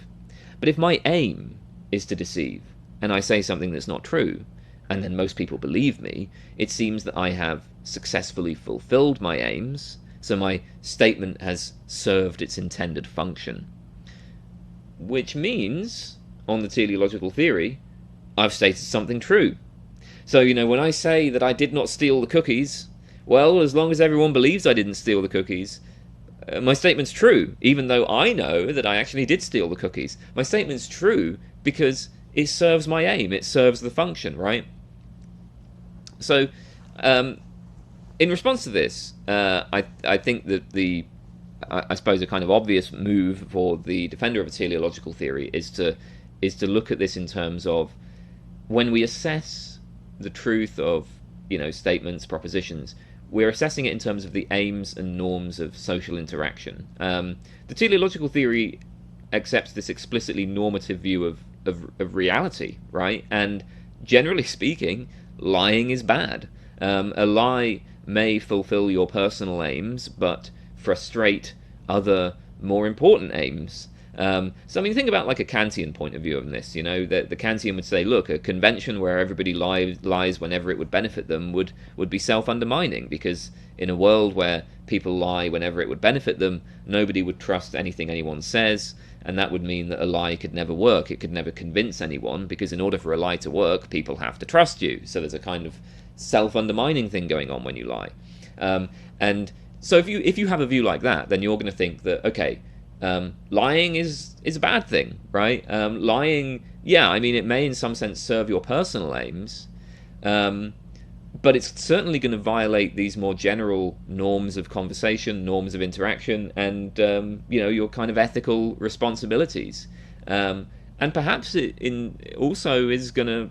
but if my aim is to deceive, and I say something that's not true, and then most people believe me, it seems that I have successfully fulfilled my aims, so my statement has served its intended function. Which means, on the teleological theory, I've stated something true. So, when I say that I did not steal the cookies, well, as long as everyone believes I didn't steal the cookies, my statement's true, even though I know that I actually did steal the cookies. My statement's true because it serves my aim, it serves the function, right? So, in response to this, I think that I suppose a kind of obvious move for the defender of a teleological theory is to look at this in terms of, when we assess the truth of statements, propositions, we're assessing it in terms of the aims and norms of social interaction. The teleological theory accepts this explicitly normative view of reality, right? And generally speaking, lying is bad. A lie may fulfill your personal aims, but frustrate other more important aims. So I mean, think about like a Kantian point of view of this. The Kantian would say, look, a convention where everybody lies whenever it would benefit them would be self-undermining, because in a world where people lie whenever it would benefit them, nobody would trust anything anyone says, and that would mean that a lie could never work. It could never convince anyone, because in order for a lie to work, people have to trust you. So there's a kind of self-undermining thing going on when you lie. And so if you have a view like that, then you're going to think that, okay, lying is a bad thing, right? Lying, it may in some sense serve your personal aims, but it's certainly going to violate these more general norms of conversation, norms of interaction, and your kind of ethical responsibilities. And perhaps it also is going to,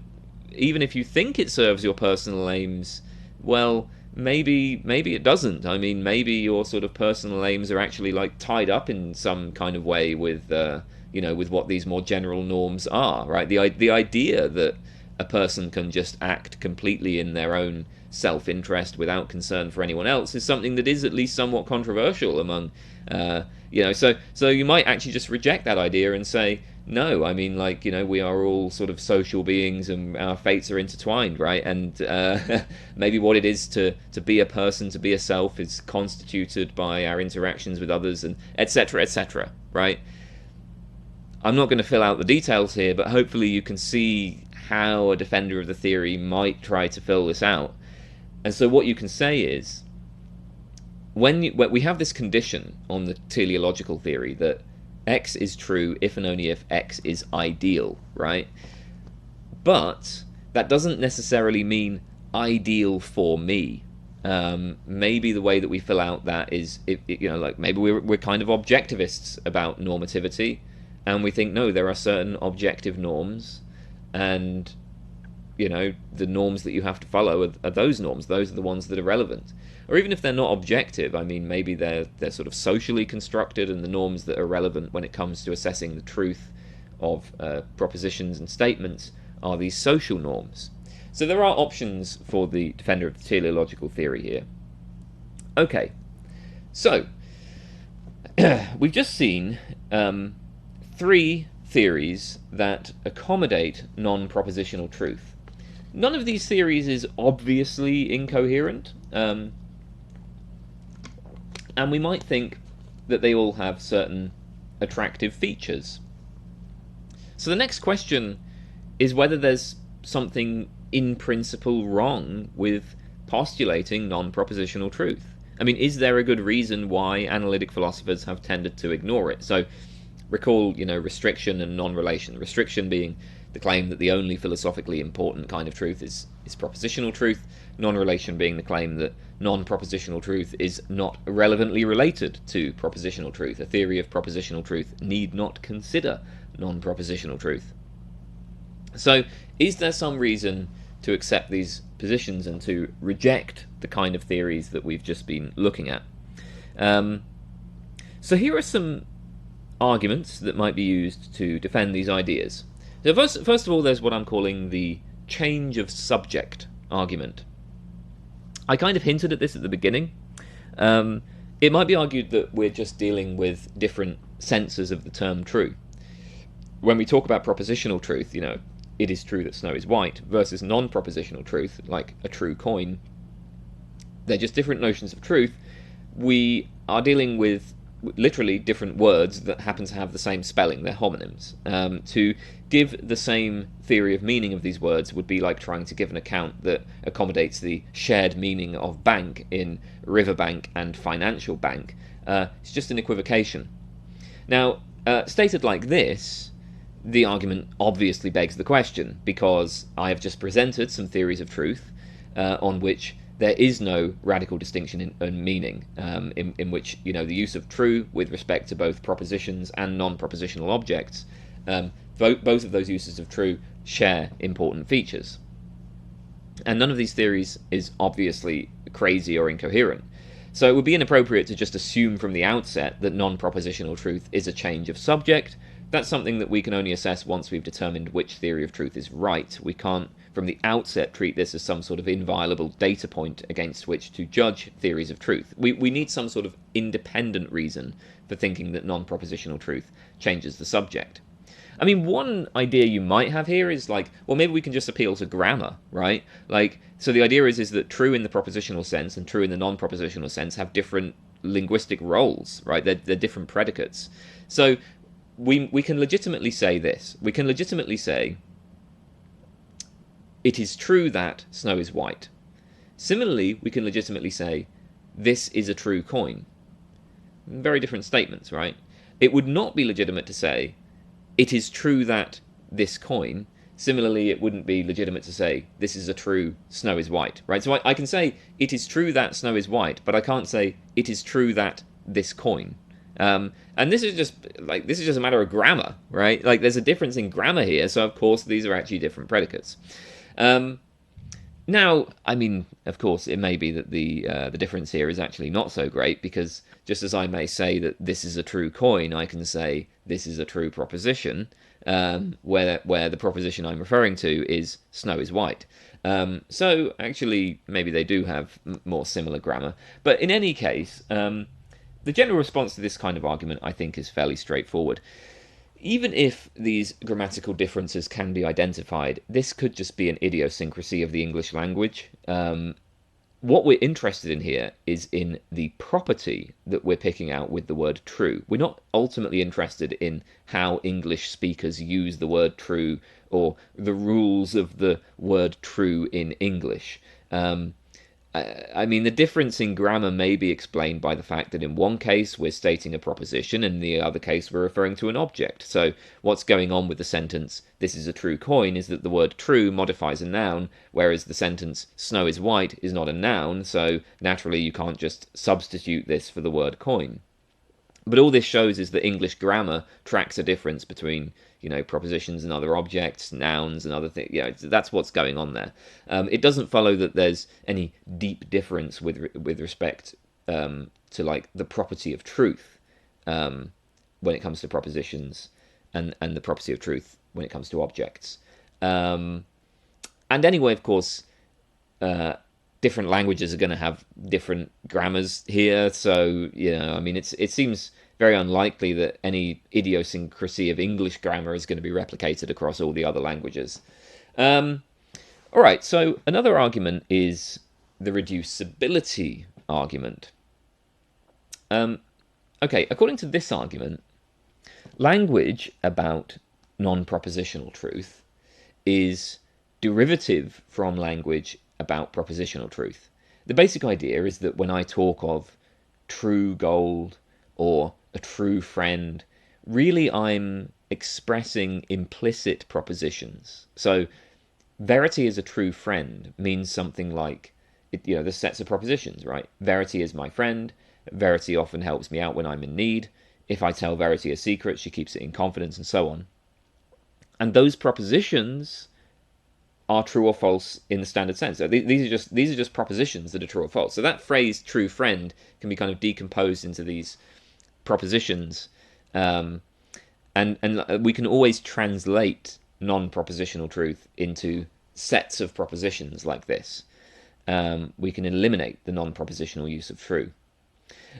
even if you think it serves your personal aims, well, maybe it doesn't. I mean, maybe your sort of personal aims are actually like tied up in some kind of way with with what these more general norms are, right? The idea that a person can just act completely in their own self-interest without concern for anyone else is something that is at least somewhat controversial among, so you might actually just reject that idea and say, no, I mean, like, we are all sort of social beings and our fates are intertwined, right? And maybe what it is to be a person, to be a self, is constituted by our interactions with others, and etc., right? I'm not going to fill out the details here, but hopefully you can see how a defender of the theory might try to fill this out. And so what you can say is, when we have this condition on the teleological theory that X is true if and only if X is ideal, right? But that doesn't necessarily mean ideal for me. Maybe the way that we fill out that is, like maybe we're kind of objectivists about normativity, and we think, no, there are certain objective norms, and the norms that you have to follow are those norms. Those are the ones that are relevant. Or even if they're not objective, I mean, maybe they're sort of socially constructed, and the norms that are relevant when it comes to assessing the truth of propositions and statements are these social norms. So there are options for the defender of the teleological theory here. Okay, so we've just seen 3 theories that accommodate non-propositional truth. None of these theories is obviously incoherent, and we might think that they all have certain attractive features. So the next question is whether there's something in principle wrong with postulating non-propositional truth. I mean, is there a good reason why analytic philosophers have tended to ignore it? So recall, restriction and non-relation. Restriction being the claim that the only philosophically important kind of truth is propositional truth. Non-relation being the claim that non-propositional truth is not relevantly related to propositional truth. A theory of propositional truth need not consider non-propositional truth. So, is there some reason to accept these positions and to reject the kind of theories that we've just been looking at? So here are some arguments that might be used to defend these ideas. So first of all, there's what I'm calling the change of subject argument. I kind of hinted at this at the beginning. It might be argued that we're just dealing with different senses of the term true. When we talk about propositional truth, it is true that snow is white, versus non-propositional truth, like a true coin, they're just different notions of truth. We are dealing with literally different words that happen to have the same spelling. They're homonyms. To give the same theory of meaning of these words would be like trying to give an account that accommodates the shared meaning of bank in riverbank and financial bank. It's just an equivocation. Now, stated like this, the argument obviously begs the question, because I have just presented some theories of truth on which there is no radical distinction in meaning, in which the use of true with respect to both propositions and non-propositional objects, both of those uses of true share important features. And none of these theories is obviously crazy or incoherent. So it would be inappropriate to just assume from the outset that non-propositional truth is a change of subject. That's something that we can only assess once we've determined which theory of truth is right. We can't, from the outset, treat this as some sort of inviolable data point against which to judge theories of truth. We need some sort of independent reason for thinking that non-propositional truth changes the subject. I mean, one idea you might have here is like, well, maybe we can just appeal to grammar, right? Like, so the idea is that true in the propositional sense and true in the non-propositional sense have different linguistic roles, right? They're different predicates. So we can legitimately say this. We can legitimately say, it is true that snow is white. Similarly, we can legitimately say, this is a true coin. Very different statements, right? It would not be legitimate to say, it is true that this coin. Similarly, it wouldn't be legitimate to say, this is a true snow is white, right? So I can say, it is true that snow is white, but I can't say, it is true that this coin. And this is just a matter of grammar, right? Like, there's a difference in grammar here, so of course these are actually different predicates. Now, I mean, of course, it may be that the difference here is actually not so great, because just as I may say that this is a true coin, I can say this is a true proposition. where the proposition I'm referring to is snow is white. So actually, maybe they do have more similar grammar. But in any case, the general response to this kind of argument, I think, is fairly straightforward. Even if these grammatical differences can be identified, this could just be an idiosyncrasy of the English language. What we're interested in here is in the property that we're picking out with the word true. We're not ultimately interested in how English speakers use the word true or the rules of the word true in English. I mean, the difference in grammar may be explained by the fact that in one case we're stating a proposition, and in the other case we're referring to an object. So what's going on with the sentence, "This is a true coin," is that the word true modifies a noun, whereas the sentence, "Snow is white," is not a noun, so naturally you can't just substitute this for the word coin. But all this shows is that English grammar tracks a difference between, propositions and other objects, nouns and other things. That's what's going on there. It doesn't follow that there's any deep difference with respect to like the property of truth when it comes to propositions, and the property of truth when it comes to objects. And anyway, of course, different languages are going to have different grammars here. So, I mean, it seems very unlikely that any idiosyncrasy of English grammar is going to be replicated across all the other languages. All right, so another argument is the reducibility argument. Okay, according to this argument, language about non-propositional truth is derivative from language about propositional truth. The basic idea is that when I talk of true gold or a true friend, really I'm expressing implicit propositions. So verity is a true friend means something like, the sets of propositions, right? Verity is my friend. Verity often helps me out when I'm in need. If I tell Verity a secret, she keeps it in confidence, and so on. And those propositions are true or false in the standard sense. So these are just propositions that are true or false. So that phrase "true friend" can be kind of decomposed into these propositions, and we can always translate non-propositional truth into sets of propositions like this. We can eliminate the non-propositional use of true.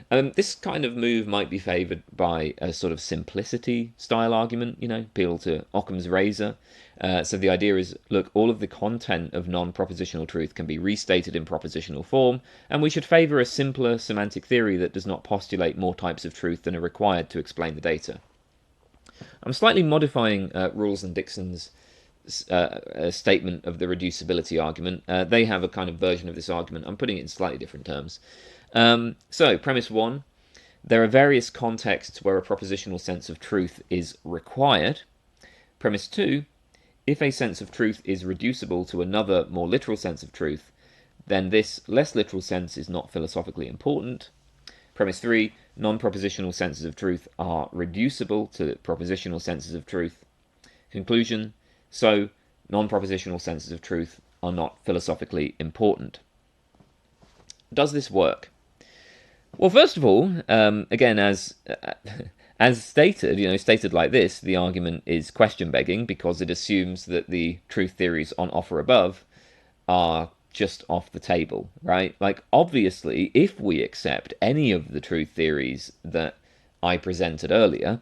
This kind of move might be favoured by a sort of simplicity style argument, appeal to Occam's razor. So the idea is, look, all of the content of non-propositional truth can be restated in propositional form, and we should favour a simpler semantic theory that does not postulate more types of truth than are required to explain the data. I'm slightly modifying Rahlwes and Dickson's statement of the reducibility argument. They have a kind of version of this argument. I'm putting it in slightly different terms. So, premise 1, there are various contexts where a propositional sense of truth is required. Premise 2, if a sense of truth is reducible to another, more literal sense of truth, then this less literal sense is not philosophically important. Premise 3, non-propositional senses of truth are reducible to propositional senses of truth. Conclusion, so non-propositional senses of truth are not philosophically important. Does this work? Well, first of all, again, as stated, stated like this, the argument is question begging because it assumes that the truth theories on offer above are just off the table, right? Like, obviously, if we accept any of the truth theories that I presented earlier,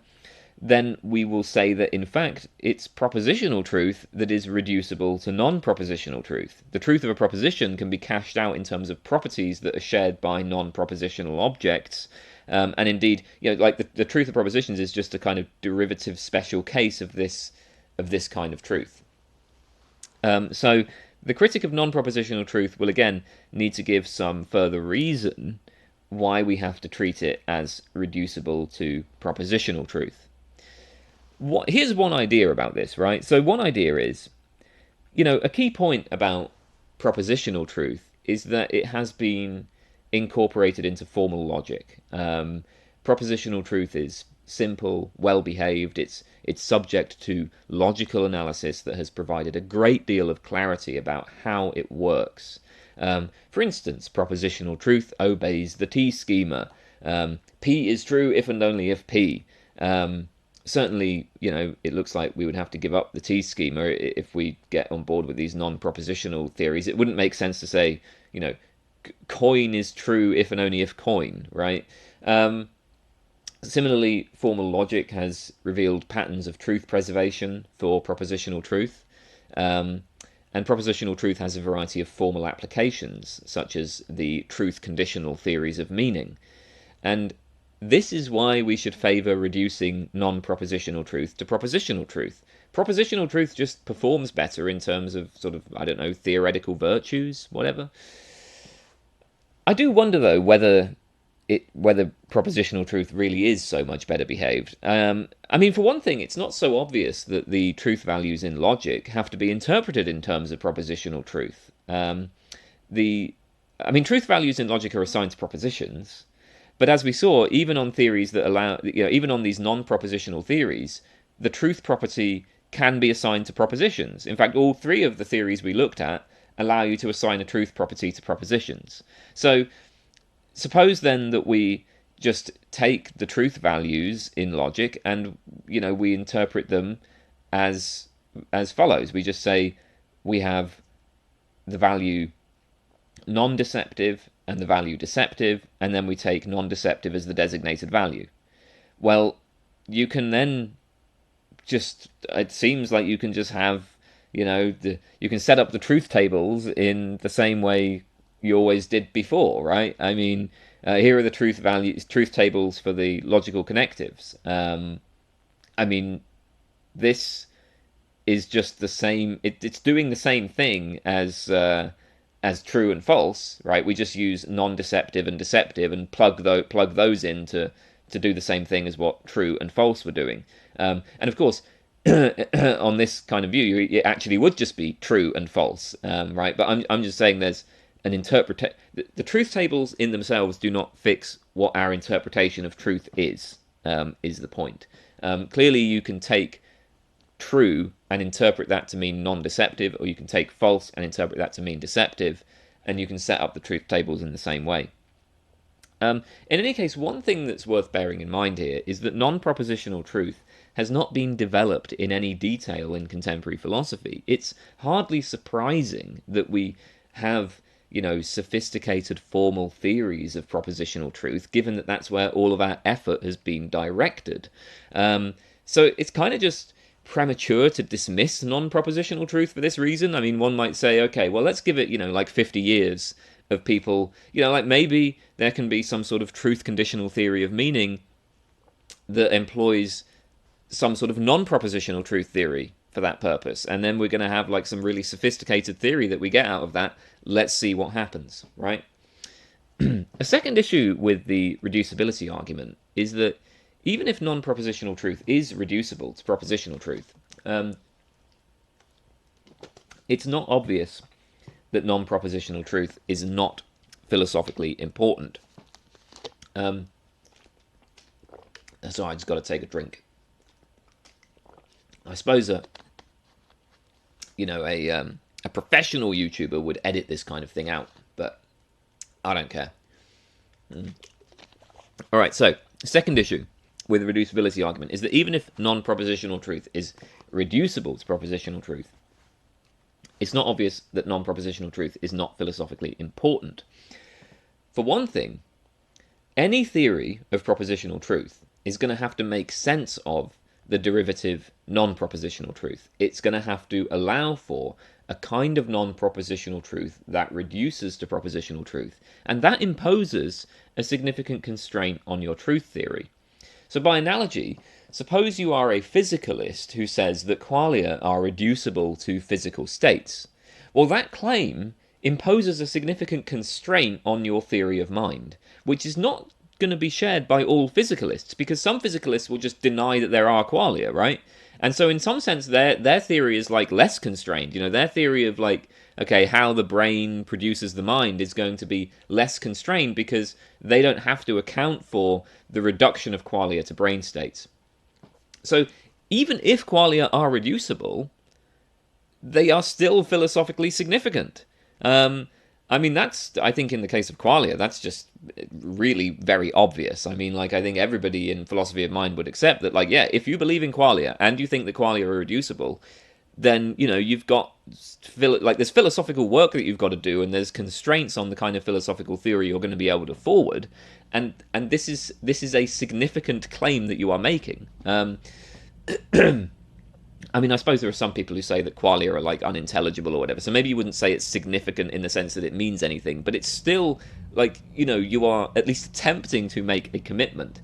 then we will say that, in fact, it's propositional truth that is reducible to non-propositional truth. The truth of a proposition can be cashed out in terms of properties that are shared by non-propositional objects. And indeed, like the truth of propositions is just a kind of derivative special case of this kind of truth. So the critic of non-propositional truth will again need to give some further reason why we have to treat it as reducible to propositional truth. Here's one idea about this, right? So one idea is, a key point about propositional truth is that it has been incorporated into formal logic. Propositional truth is simple, well-behaved. It's subject to logical analysis that has provided a great deal of clarity about how it works. For instance, propositional truth obeys the T schema. P is true if and only if P. certainly, it looks like we would have to give up the T schema if we get on board with these non-propositional theories. It wouldn't make sense to say, coin is true if and only if coin, right? Similarly, formal logic has revealed patterns of truth preservation for propositional truth. And propositional truth has a variety of formal applications, such as the truth conditional theories of meaning. And this is why we should favour reducing non-propositional truth to propositional truth. Propositional truth just performs better in terms of sort of, I don't know, theoretical virtues, whatever. I do wonder, though, whether propositional truth really is so much better behaved. I mean, for one thing, it's not so obvious that the truth values in logic have to be interpreted in terms of propositional truth. Truth values in logic are assigned to propositions, but as we saw, even on theories that allow, even on these non-propositional theories, the truth property can be assigned to propositions. In fact, all three of the theories we looked at allow you to assign a truth property to propositions. So suppose then that we just take the truth values in logic and, we interpret them as follows. We just say we have the value non-deceptive and the value deceptive, and then we take non-deceptive as the designated value. Well, you can then it seems like you can just have, you can set up the truth tables in the same way you always did before, right? I mean, here are the truth tables for the logical connectives. This is just the same. It's doing the same thing as true and false, right? We just use non-deceptive and deceptive and plug those in to do the same thing as what true and false were doing. And of course, on this kind of view, it actually would just be true and false, right? But I'm just saying there's an interpretation. The truth tables in themselves do not fix what our interpretation of truth is the point. Clearly, you can take true and interpret that to mean non-deceptive, or you can take false and interpret that to mean deceptive, and you can set up the truth tables in the same way. In any case, one thing that's worth bearing in mind here is that non-propositional truth has not been developed in any detail in contemporary philosophy. It's hardly surprising that we have, sophisticated formal theories of propositional truth, given that that's where all of our effort has been directed. So it's kind of just premature to dismiss non-propositional truth for this reason. I mean, one might say, okay, well, let's give it, like 50 years of people, like maybe there can be some sort of truth conditional theory of meaning that employs some sort of non-propositional truth theory for that purpose, and then we're going to have like some really sophisticated theory that we get out of that. Let's see what happens, right? A second issue with the reducibility argument is that even if non-propositional truth is reducible to propositional truth, it's not obvious that non-propositional truth is not philosophically important. So I just got to take a drink. I suppose a professional YouTuber would edit this kind of thing out, but I don't care. All right, so second issue with the reducibility argument is that even if non-propositional truth is reducible to propositional truth, it's not obvious that non-propositional truth is not philosophically important. For one thing, any theory of propositional truth is going to have to make sense of the derivative non-propositional truth. It's going to have to allow for a kind of non-propositional truth that reduces to propositional truth, and that imposes a significant constraint on your truth theory. So by analogy, suppose you are a physicalist who says that qualia are reducible to physical states. Well, that claim imposes a significant constraint on your theory of mind, which is not going to be shared by all physicalists, because some physicalists will just deny that there are qualia, right? And so in some sense, their theory is like less constrained. Their theory of like, okay, how the brain produces the mind is going to be less constrained because they don't have to account for the reduction of qualia to brain states. So even if qualia are reducible, they are still philosophically significant. I mean, I think in the case of qualia, that's just really very obvious. I mean, like, I think everybody in philosophy of mind would accept that, like, yeah, if you believe in qualia and you think that qualia are reducible, then, you've got, like, there's philosophical work that you've got to do, and there's constraints on the kind of philosophical theory you're going to be able to forward, and this is a significant claim that you are making. I mean, I suppose there are some people who say that qualia are like unintelligible or whatever, so maybe you wouldn't say it's significant in the sense that it means anything, but it's still like, you are at least attempting to make a commitment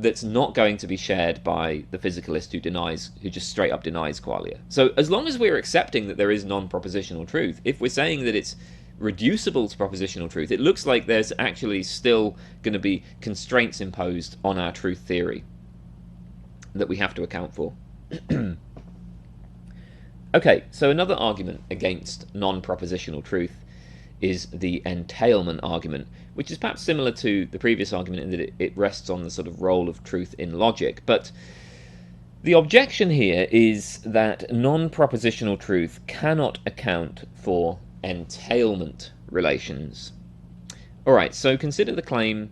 that's not going to be shared by the physicalist who just straight up denies qualia. So as long as we're accepting that there is non-propositional truth, if we're saying that it's reducible to propositional truth, it looks like there's actually still going to be constraints imposed on our truth theory that we have to account for. Okay, so another argument against non-propositional truth is the entailment argument, which is perhaps similar to the previous argument in that it rests on the sort of role of truth in logic. But the objection here is that non-propositional truth cannot account for entailment relations. Alright, so consider the claim,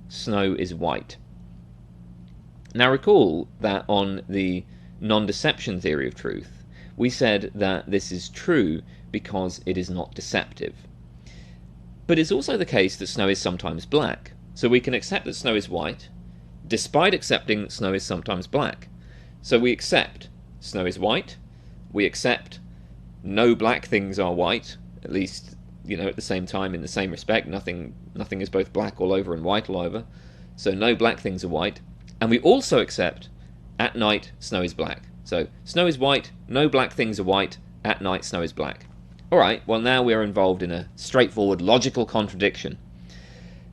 snow is white. Now recall that on the Nondeception theory of truth, we said that this is true because it is not deceptive. But it's also the case that snow is sometimes black. So we can accept that snow is white, despite accepting that snow is sometimes black. So we accept snow is white, we accept no black things are white, at least, at the same time, in the same respect, nothing is both black all over and white all over. So no black things are white. And we also accept at night, snow is black. So, snow is white, no black things are white, at night, snow is black. Alright, well now we're involved in a straightforward logical contradiction.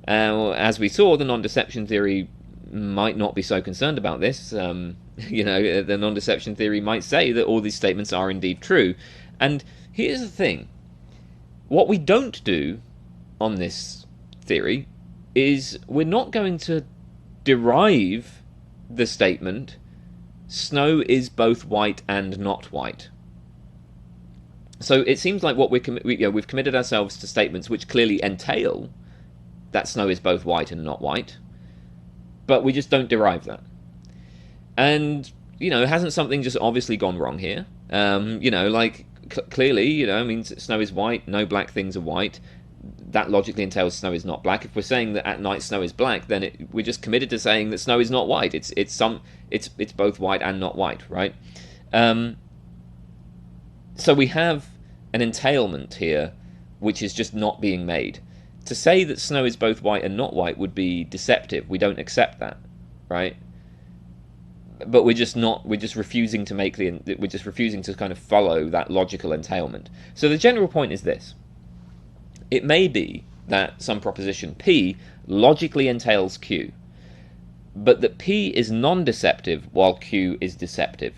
As we saw, the non-deception theory might not be so concerned about this. The non-deception theory might say that all these statements are indeed true. And here's the thing. What we don't do on this theory is we're not going to derive the statement snow is both white and not white. So it seems like what we've committed ourselves to statements which clearly entail that snow is both white and not white, but we just don't derive that. And hasn't something just obviously gone wrong here? Clearly, snow is white, no black things are white. That logically entails snow is not black. If we're saying that at night snow is black, then we're just committed to saying that snow is not white. It's both white and not white, right? So we have an entailment here, which is just not being made. To say that snow is both white and not white would be deceptive. We don't accept that, right? But we're just refusing to kind of follow that logical entailment. So the general point is this. It may be that some proposition P logically entails Q, but that P is non-deceptive while Q is deceptive.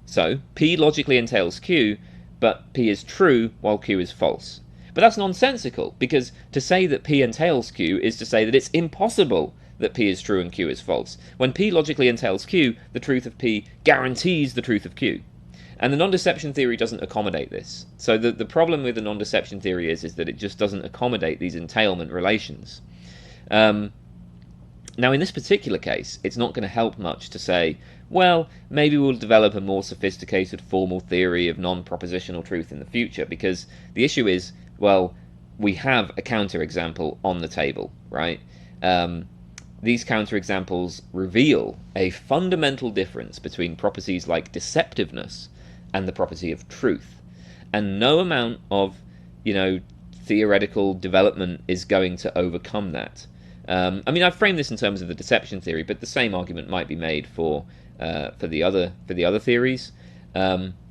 So, P logically entails Q, but P is true while Q is false. But that's nonsensical, because to say that P entails Q is to say that it's impossible that P is true and Q is false. When P logically entails Q, the truth of P guarantees the truth of Q. And the non-deception theory doesn't accommodate this. So the problem with the non-deception theory is that it just doesn't accommodate these entailment relations. Now, in this particular case, it's not going to help much to say, well, maybe we'll develop a more sophisticated formal theory of non-propositional truth in the future, because the issue is, well, we have a counterexample on the table, right? These counterexamples reveal a fundamental difference between properties like deceptiveness and the property of truth. And no amount of, theoretical development is going to overcome that. I've framed this in terms of the deception theory, but the same argument might be made for the other theories. The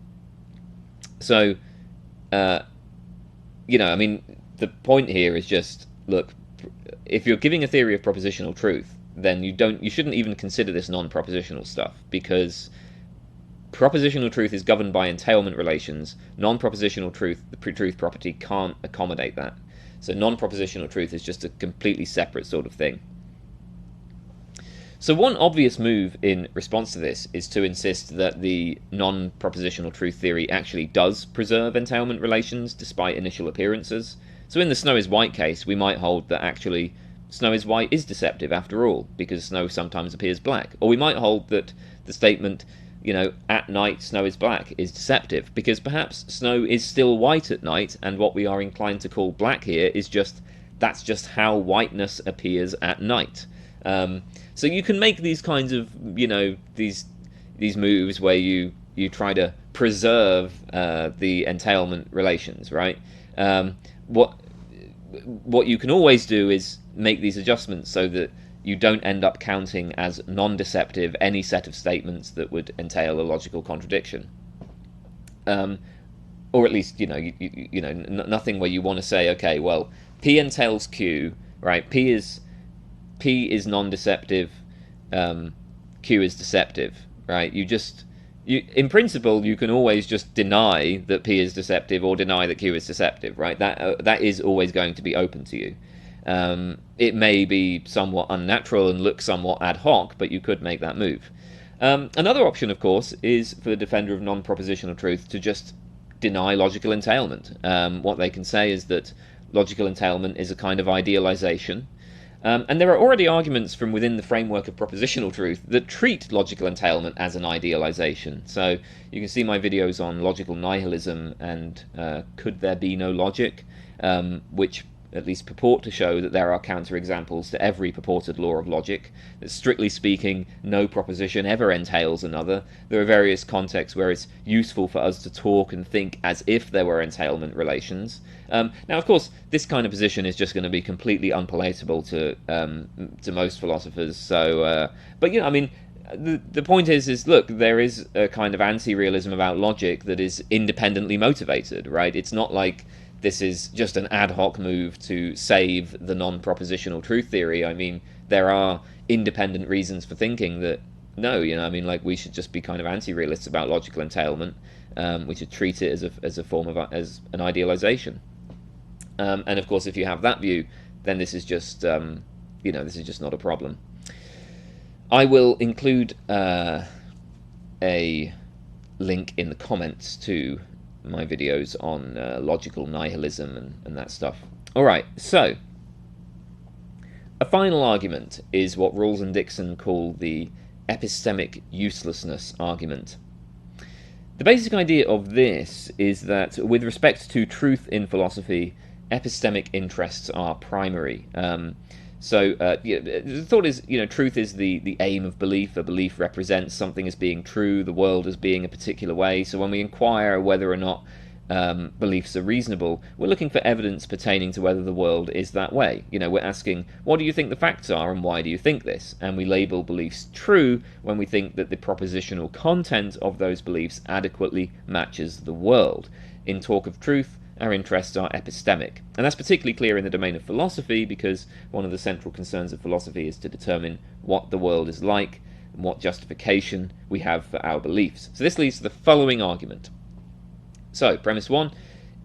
point here is just, look, if you're giving a theory of propositional truth, then you shouldn't even consider this non-propositional stuff, because propositional truth is governed by entailment relations. Non-propositional truth, the truth property, can't accommodate that. So non-propositional truth is just a completely separate sort of thing. So one obvious move in response to this is to insist that the non-propositional truth theory actually does preserve entailment relations despite initial appearances. So in the Snow is White case, we might hold that actually Snow is White is deceptive after all, because snow sometimes appears black. Or we might hold that the statement, at night snow is black is deceptive, because perhaps snow is still white at night, and what we are inclined to call black here is that's just how whiteness appears at night. So you can make these kinds of, these moves where you try to preserve the entailment relations, right? What you can always do is make these adjustments so that you don't end up counting as non-deceptive any set of statements that would entail a logical contradiction, or at least nothing where you want to say, okay, well, P entails Q, right? P is non-deceptive, Q is deceptive, right? In principle, you can always just deny that P is deceptive or deny that Q is deceptive, right? That is always going to be open to you. It may be somewhat unnatural and look somewhat ad hoc, but you could make that move. Another option, of course, is for the defender of non-propositional truth to just deny logical entailment. What they can say is that logical entailment is a kind of idealization. And there are already arguments from within the framework of propositional truth that treat logical entailment as an idealization. So you can see my videos on logical nihilism and could there be no logic, which at least purport to show that there are counterexamples to every purported law of logic, that strictly speaking no proposition ever entails another. There are various contexts where it's useful for us to talk and think as if there were entailment relations. Now, of course, this kind of position is just going to be completely unpalatable to most philosophers. So, but the point is look, there is a kind of anti-realism about logic that is independently motivated, right? It's not like this is just an ad hoc move to save the non-propositional truth theory. I mean, there are independent reasons for thinking that no, we should just be kind of anti-realists about logical entailment. We should treat it as a form of as an idealization. And of course, if you have that view, then this is just this is just not a problem. I will include a link in the comments to my videos on logical nihilism and that stuff. Alright, so a final argument is what Rahlwes and Dickson call the epistemic uselessness argument. The basic idea of this is that with respect to truth in philosophy, epistemic interests are primary. The thought is, truth is the aim of belief. A belief represents something as being true, the world as being a particular way. So when we inquire whether or not beliefs are reasonable, we're looking for evidence pertaining to whether the world is that way. We're asking, what do you think the facts are and why do you think this? And we label beliefs true when we think that the propositional content of those beliefs adequately matches the world. In talk of truth, our interests are epistemic. And that's particularly clear in the domain of philosophy, because one of the central concerns of philosophy is to determine what the world is like and what justification we have for our beliefs. So this leads to the following argument. So, premise 1,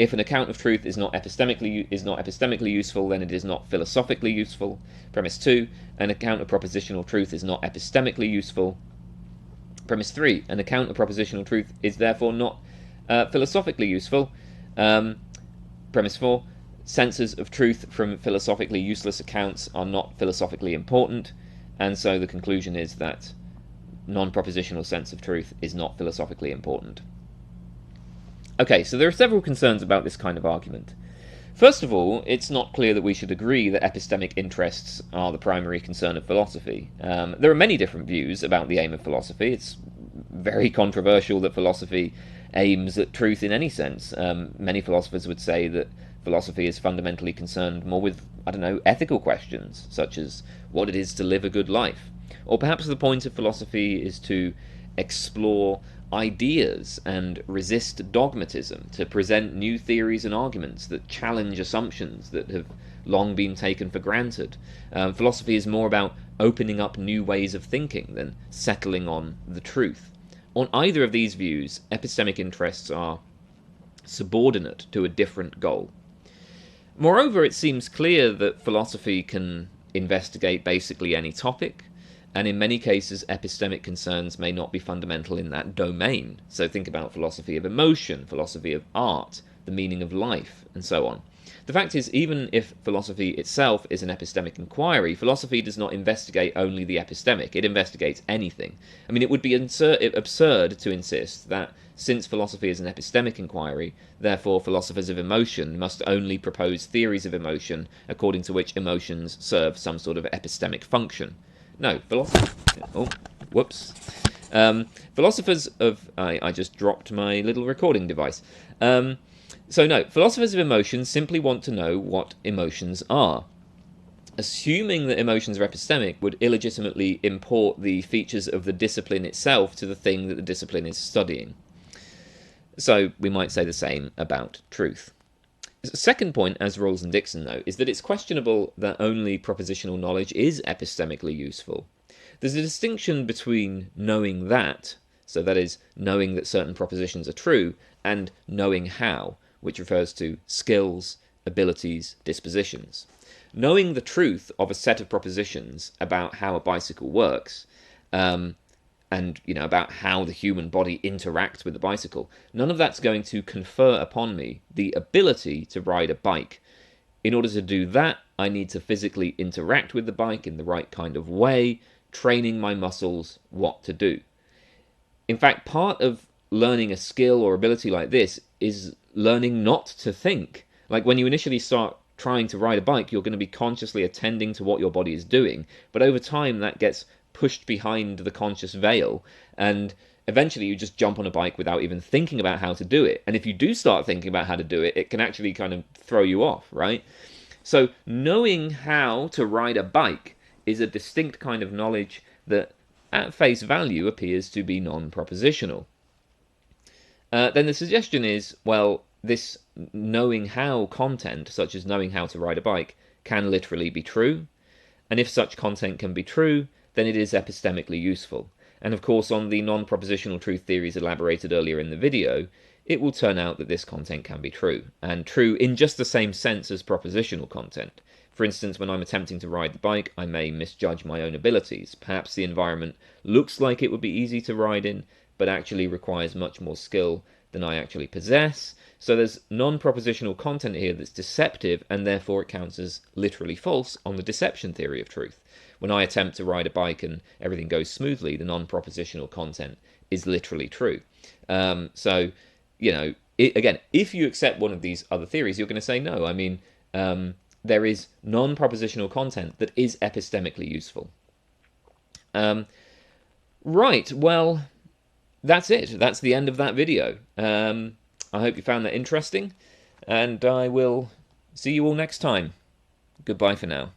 if an account of truth is not epistemically useful, then it is not philosophically useful. Premise 2, an account of propositional truth is not epistemically useful. Premise 3, an account of propositional truth is therefore not philosophically useful. Premise 4, senses of truth from philosophically useless accounts are not philosophically important, and so the conclusion is that non-propositional sense of truth is not philosophically important. Okay, so there are several concerns about this kind of argument. First of all, it's not clear that we should agree that epistemic interests are the primary concern of philosophy. There are many different views about the aim of philosophy. It's very controversial that philosophy aims at truth in any sense. Many philosophers would say that philosophy is fundamentally concerned more with, ethical questions, such as what it is to live a good life. Or perhaps the point of philosophy is to explore ideas and resist dogmatism, to present new theories and arguments that challenge assumptions that have long been taken for granted. Philosophy is more about opening up new ways of thinking than settling on the truth. On either of these views, epistemic interests are subordinate to a different goal. Moreover, it seems clear that philosophy can investigate basically any topic. and in many cases epistemic concerns may not be fundamental in that domain. So think about philosophy of emotion, philosophy of art, the meaning of life, and so on. The fact is, even if philosophy itself is an epistemic inquiry, philosophy does not investigate only the epistemic, it investigates anything. I mean, it would be absurd to insist that since philosophy is an epistemic inquiry, therefore philosophers of emotion must only propose theories of emotion according to which emotions serve some sort of epistemic function. No, philosophers of... I just dropped my little recording device. So no, philosophers of emotion simply want to know what emotions are. Assuming that emotions are epistemic would illegitimately import the features of the discipline itself to the thing that the discipline is studying. So we might say the same about truth. The second point, as Rahlwes and Dickson know, is that it's questionable that only propositional knowledge is epistemically useful. There's a distinction between knowing that, so that is, knowing that certain propositions are true, and knowing how, which refers to skills, abilities, dispositions. Knowing the truth of a set of propositions about how a bicycle works, and about how the human body interacts with the bicycle, none of that's going to confer upon me the ability to ride a bike. In order to do that, I need to physically interact with the bike in the right kind of way, training my muscles what to do. In fact, part of learning a skill or ability like this is learning not to think. Like when you initially start trying to ride a bike, you're going to be consciously attending to what your body is doing, but over time that gets pushed behind the conscious veil, and eventually you just jump on a bike without even thinking about how to do it. And if you do start thinking about how to do it, it can actually kind of throw you off, right? So knowing how to ride a bike is a distinct kind of knowledge that at face value appears to be non-propositional. Then the suggestion is, well, this knowing how content, such as knowing how to ride a bike, can literally be true, and if such content can be true, then it is epistemically useful. And of course, on the non-propositional truth theories elaborated earlier in the video, it will turn out that this content can be true, and true in just the same sense as propositional content. For instance, when I'm attempting to ride the bike, I may misjudge my own abilities. Perhaps the environment looks like it would be easy to ride in, but actually requires much more skill than I actually possess. So there's non-propositional content here that's deceptive, and therefore it counts as literally false on the deception theory of truth. When I attempt to ride a bike and everything goes smoothly, the non-propositional content is literally true. Again, if you accept one of these other theories, you're going to say no. I mean, there is non-propositional content that is epistemically useful. Right, well, that's it. That's the end of that video. I hope you found that interesting, and I will see you all next time. Goodbye for now.